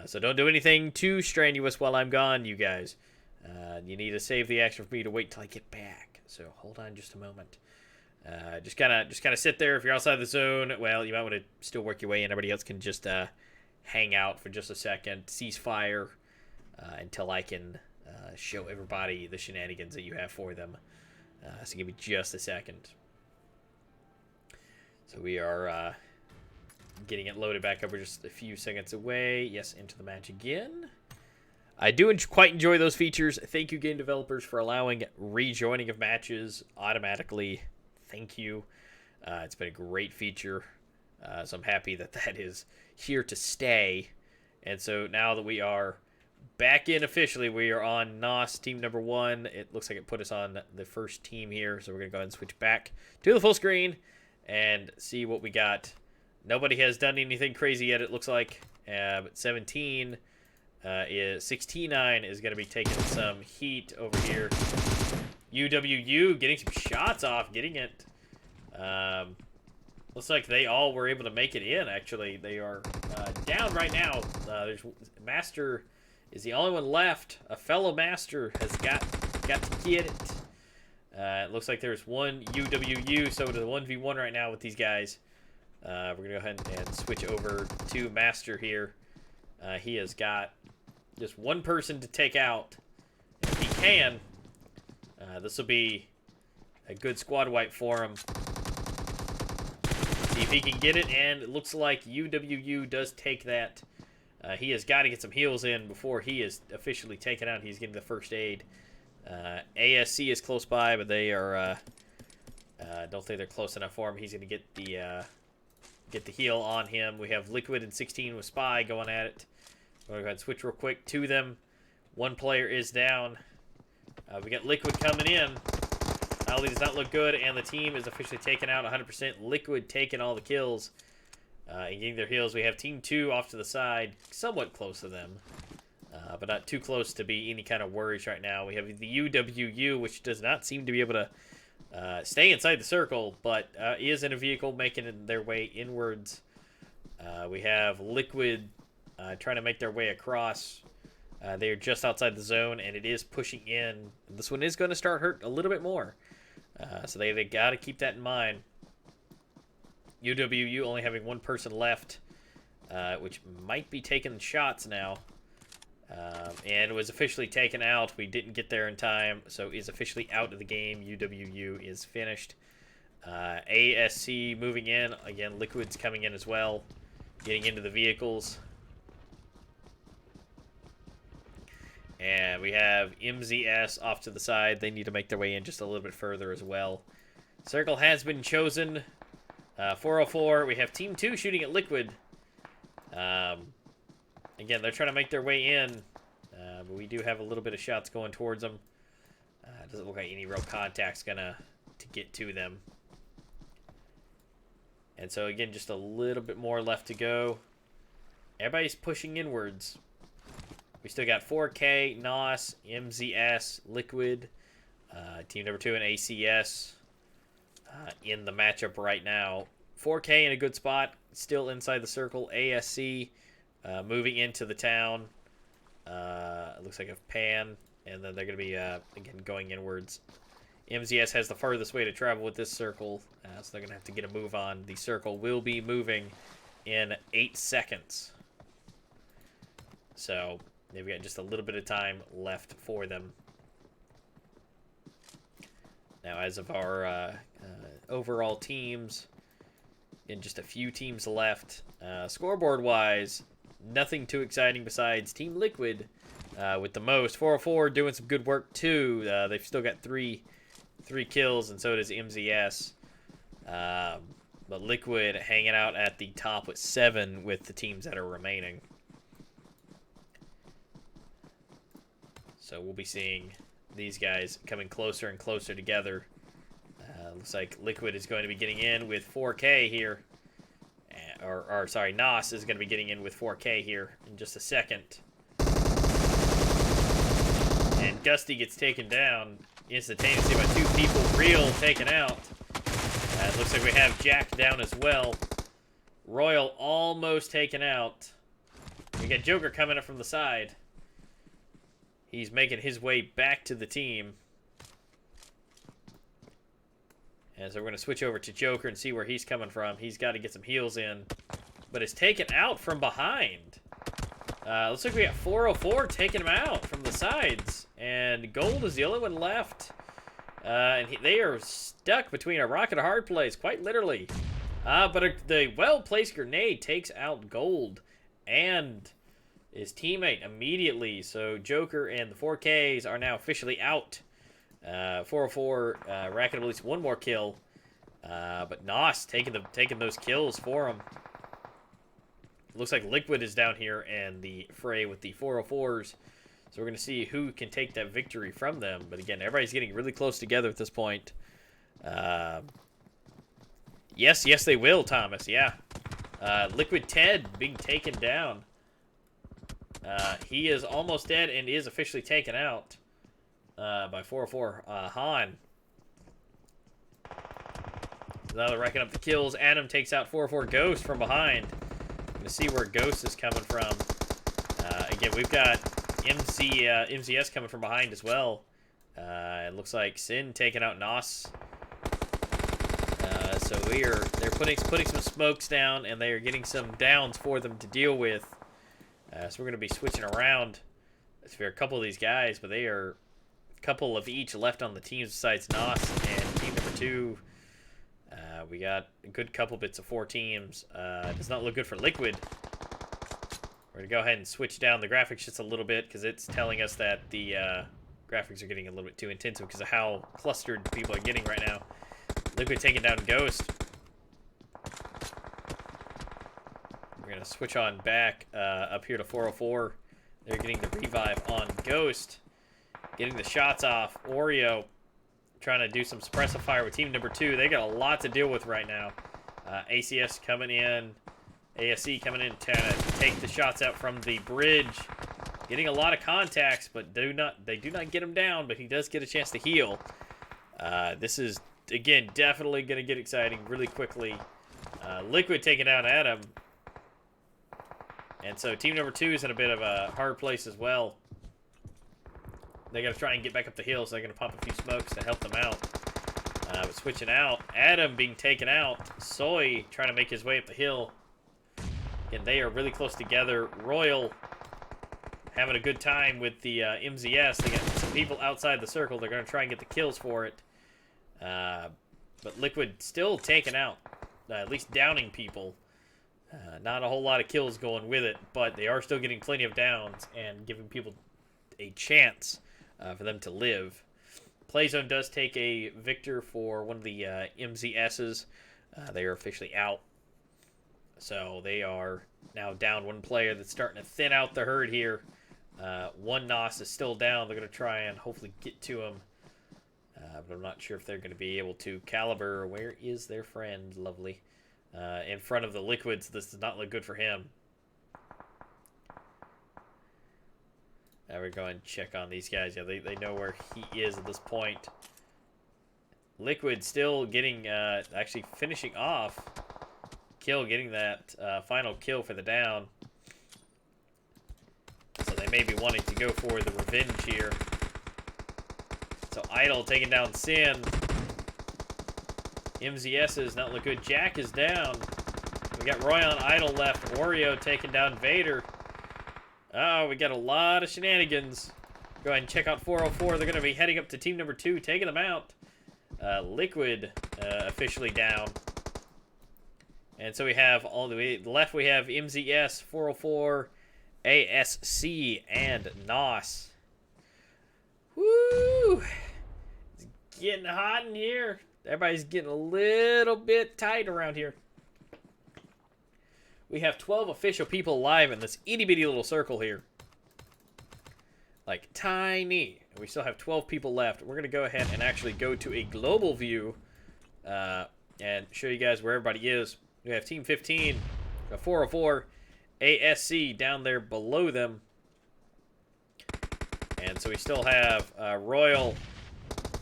So don't do anything too strenuous while I'm gone, you guys. You need to save the action for me to wait till I get back. So hold on just a moment. Just kind of sit there. If you're outside the zone, well, you might want to still work your way in. Everybody else can just hang out for just a second, cease fire until I can show everybody the shenanigans that you have for them. So give me just a second. So we are getting it loaded back up. We're just a few seconds away. Yes, into the match again. I do quite enjoy those features. Thank you, game developers, for allowing rejoining of matches automatically. Thank you. It's been a great feature. So I'm happy that that is here to stay. And so now that we are back in officially, we are on NOS team number 1. It looks like it put us on the first team here. So we're going to go ahead and switch back to the full screen and see what we got. Nobody has done anything crazy yet, it looks like. But 16-9 is going to be taking some heat over here. UWU getting some shots off, getting it. Looks like they all were able to make it in, actually. They are down right now. There's Master is the only one left. A fellow Master has got to get it. It looks like there's one UWU, so it's a 1v1 right now with these guys. We're going to go ahead and switch over to Master here. He has got just one person to take out. If he can, this will be a good squad wipe for him. See if he can get it, and it looks like UWU does take that. He has got to get some heals in before he is officially taken out. He's getting the first aid. ASC is close by, but they are don't think they're close enough for him. He's going to get the heal on him. We have Liquid and 16 with Spy going at it. We'll go ahead and switch real quick to them. One player is down. We got Liquid coming in. Ali does not look good, and the team is officially taken out 100%. Liquid taking all the kills and getting their heals. We have Team 2 off to the side, somewhat close to them, but not too close to be any kind of worries right now. We have the uwU, which does not seem to be able to stay inside the circle, but is in a vehicle making their way inwards. We have Liquid trying to make their way across. They are just outside the zone, and it is pushing in. This one is going to start hurt a little bit more. So they got to keep that in mind. uwU only having one person left, which might be taking shots now. And was officially taken out. We didn't get there in time, so is officially out of the game. uwU is finished. ASC moving in. Again, Liquid's coming in as well, getting into the vehicles. And we have MZS off to the side. They need to make their way in just a little bit further as well. Circle has been chosen. 404. We have Team 2 shooting at Liquid. Again, they're trying to make their way in. But we do have a little bit of shots going towards them. Doesn't look like any real contact's gonna get to them. And so again, just a little bit more left to go. Everybody's pushing inwards. We still got 4K, NOS, MZS, Liquid, team number 2 and ACS in the matchup right now. 4K in a good spot, still inside the circle. ASC moving into the town. It looks like a pan, and then they're going to be, again, going inwards. MZS has the farthest way to travel with this circle, so they're going to have to get a move on. The circle will be moving in 8 seconds. So they've got just a little bit of time left for them. Now, as of our overall teams, in just a few teams left, scoreboard-wise, nothing too exciting besides Team Liquid with the most. 404 doing some good work, too. They've still got three kills, and so does MZS. But Liquid hanging out at the top with 7 with the teams that are remaining. So we'll be seeing these guys coming closer and closer together. Looks like Liquid is going to be getting in with 4K here. Or sorry, NOS is going to be getting in with 4K here in just a second. And Gusty gets taken down instantaneously by 2 people. Real taken out. It looks like we have Jack down as well. Royal almost taken out. We got Joker coming up from the side. He's making his way back to the team. And so we're going to switch over to Joker and see where he's coming from. He's got to get some heals in. But it's taken out from behind. Looks like we got 404 taking him out from the sides. And Gold is the only one left. And they are stuck between a rock and a hard place, quite literally. But the well-placed grenade takes out Gold and his teammate immediately. So Joker and the 4Ks are now officially out. 404 racking up at least one more kill. But NOS taking those kills for him. Looks like Liquid is down here and the fray with the 404s. So we're going to see who can take that victory from them. But again, everybody's getting really close together at this point. Yes, they will, Thomas. Yeah. Liquid Ted being taken down. He is almost dead and is officially taken out by 404. Han. Now they're racking up the kills. Adam takes out 404 Ghost from behind. To see where Ghost is coming from. Again, we've got MZS coming from behind as well. It looks like Sin taking out NOS. So they're putting some smokes down, and they are getting some downs for them to deal with. So we're going to be switching around for a couple of these guys, but they are a couple of each left on the teams besides NOS and team number 2. We got a good couple bits of 4 teams. Does not look good for Liquid. We're going to go ahead and switch down the graphics just a little bit because it's telling us that the graphics are getting a little bit too intensive because of how clustered people are getting right now. Liquid taking down Ghost. We're going going to switch on back up here to 404. They're getting the revive on Ghost. Getting the shots off. Oreo trying to do some suppressive fire with team number 2. They got a lot to deal with right now. ACS coming in. ASC coming in trying to take the shots out from the bridge. Getting a lot of contacts, but they do not get him down, but he does get a chance to heal. This is, again, definitely going to get exciting really quickly. Liquid taking down Adam. And so team number 2 is in a bit of a hard place as well. They got to try and get back up the hill, so they're going to pop a few smokes to help them out. But switching out, Adam being taken out. Soy trying to make his way up the hill. And they are really close together. Royal having a good time with the MZS. They got some people outside the circle. They're going to try and get the kills for it. But Liquid still taking out, at least downing people. Not a whole lot of kills going with it, but they are still getting plenty of downs and giving people a chance for them to live. Playzone does take a victor for one of the MZSs. They are officially out. So they are now down one player that's starting to thin out the herd here. One NOS is still down. They're going to try and hopefully get to him. But I'm not sure if they're going to be able to. Caliber, where is their friend? Lovely. In front of the Liquids. This does not look good for him. Now we're going to check on these guys. Yeah, they know where he is at this point. Liquid still getting, actually finishing off. Kill, getting that final kill for the down. So they may be wanting to go for the revenge here. So Idol taking down Sin. MZS is not look good. Jack is down. We got Roy on Idol left. Oreo taking down Vader. Oh, we got a lot of shenanigans. Go ahead and check out 404. They're going to be heading up to team number 2, taking them out. Liquid officially down. And so we have all the way left. We have MZS, 404, ASC, and NOS. Woo! It's getting hot in here. Everybody's getting a little bit tight around here. We have 12 official people alive in this itty-bitty little circle here. Like, tiny. We still have 12 people left. We're going to go ahead and actually go to a global view and show you guys where everybody is. We have Team 15, 404, ASC down there below them. And so we still have Royal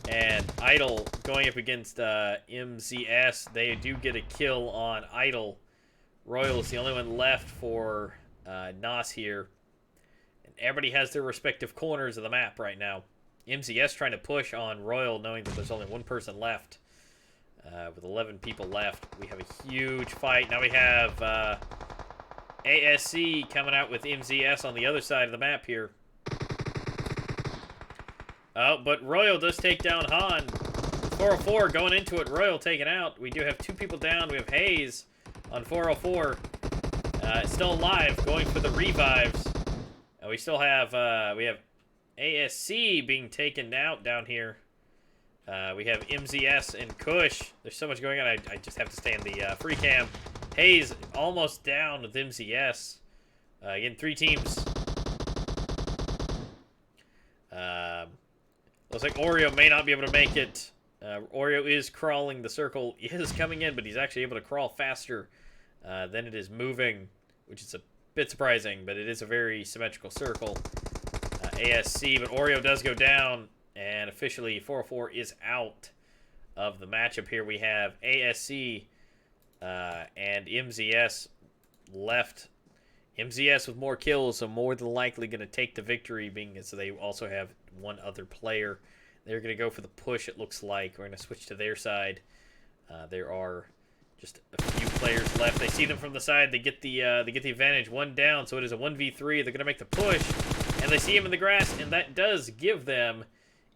and Idol going up against MZS. They do get a kill on Idol. Royal is the only one left for NOS here. And everybody has their respective corners of the map right now. MZS trying to push on Royal, knowing that there's only one person left. With 11 people left, we have a huge fight. Now we have ASC coming out with MZS on the other side of the map here. Oh, but Royal does take down Han. 404 going into it. Royal taken out. We do have 2 people down. We have Hayes on 404. Still alive, going for the revives. We still have ASC being taken out down here. We have MZS and Kush. There's so much going on. I just have to stay in the free cam. Hayes almost down with MZS. Again, 3 teams. Looks like Oreo may not be able to make it. Oreo is crawling. The circle is coming in, but he's actually able to crawl faster than it is moving, which is a bit surprising, but it is a very symmetrical circle. ASC, but Oreo does go down, and officially 404 is out of the matchup here. We have ASC and MZS left. MZS with more kills, so more than likely going to take the victory, being so they also have one other player. They're going to go for the push, it looks like. We're going to switch to their side. There are just a few players left. They see them from the side. They get the advantage. One down, so it is a 1v3. They're going to make the push, and they see him in the grass, and that does give them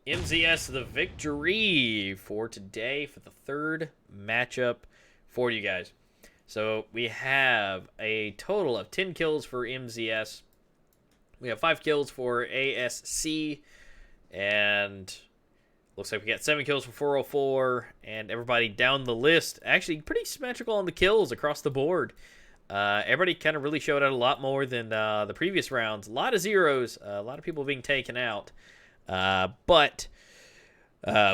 MZS the victory for today for the 3rd matchup for you guys. So we have a total of 10 kills for MZS. We have 5 kills for ASC, and looks like we got 7 kills for 404, and everybody down the list, actually pretty symmetrical on the kills across the board. Everybody kind of really showed out a lot more than the previous rounds. A lot of zeros, a lot of people being taken out. But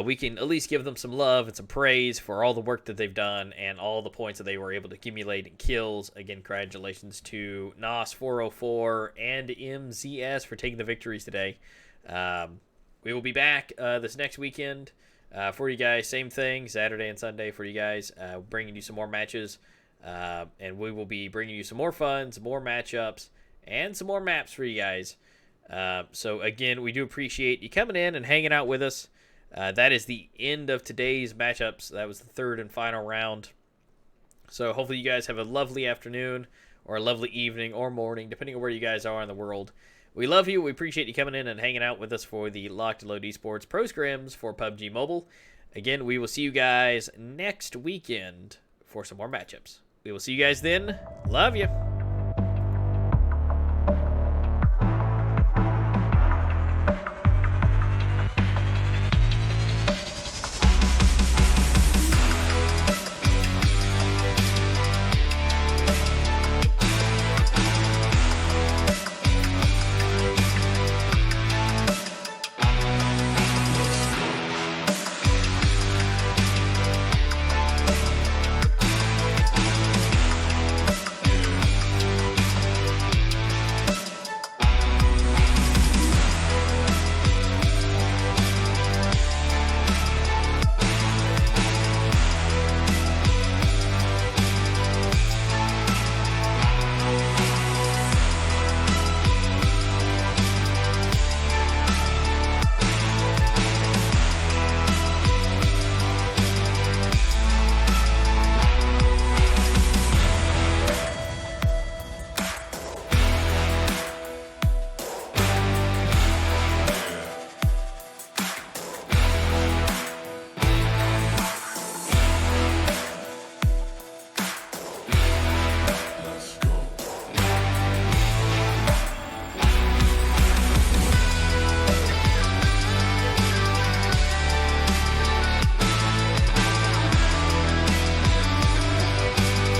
we can at least give them some love and some praise for all the work that they've done and all the points that they were able to accumulate in kills. Again, congratulations to NOS404 and MZS for taking the victories today. We will be back this next weekend for you guys. Same thing, Saturday and Sunday for you guys, bringing you some more matches. And we will be bringing you some more fun, some more matchups, and some more maps for you guys. So, again, we do appreciate you coming in and hanging out with us. That is the end of today's matchups. That was the third and final round. So, hopefully you guys have a lovely afternoon or a lovely evening or morning, depending on where you guys are in the world. We love you. We appreciate you coming in and hanging out with us for the Lock&LOAD eSports Pro Scrims for PUBG Mobile. Again, we will see you guys next weekend for some more matchups. We will see you guys then. Love you.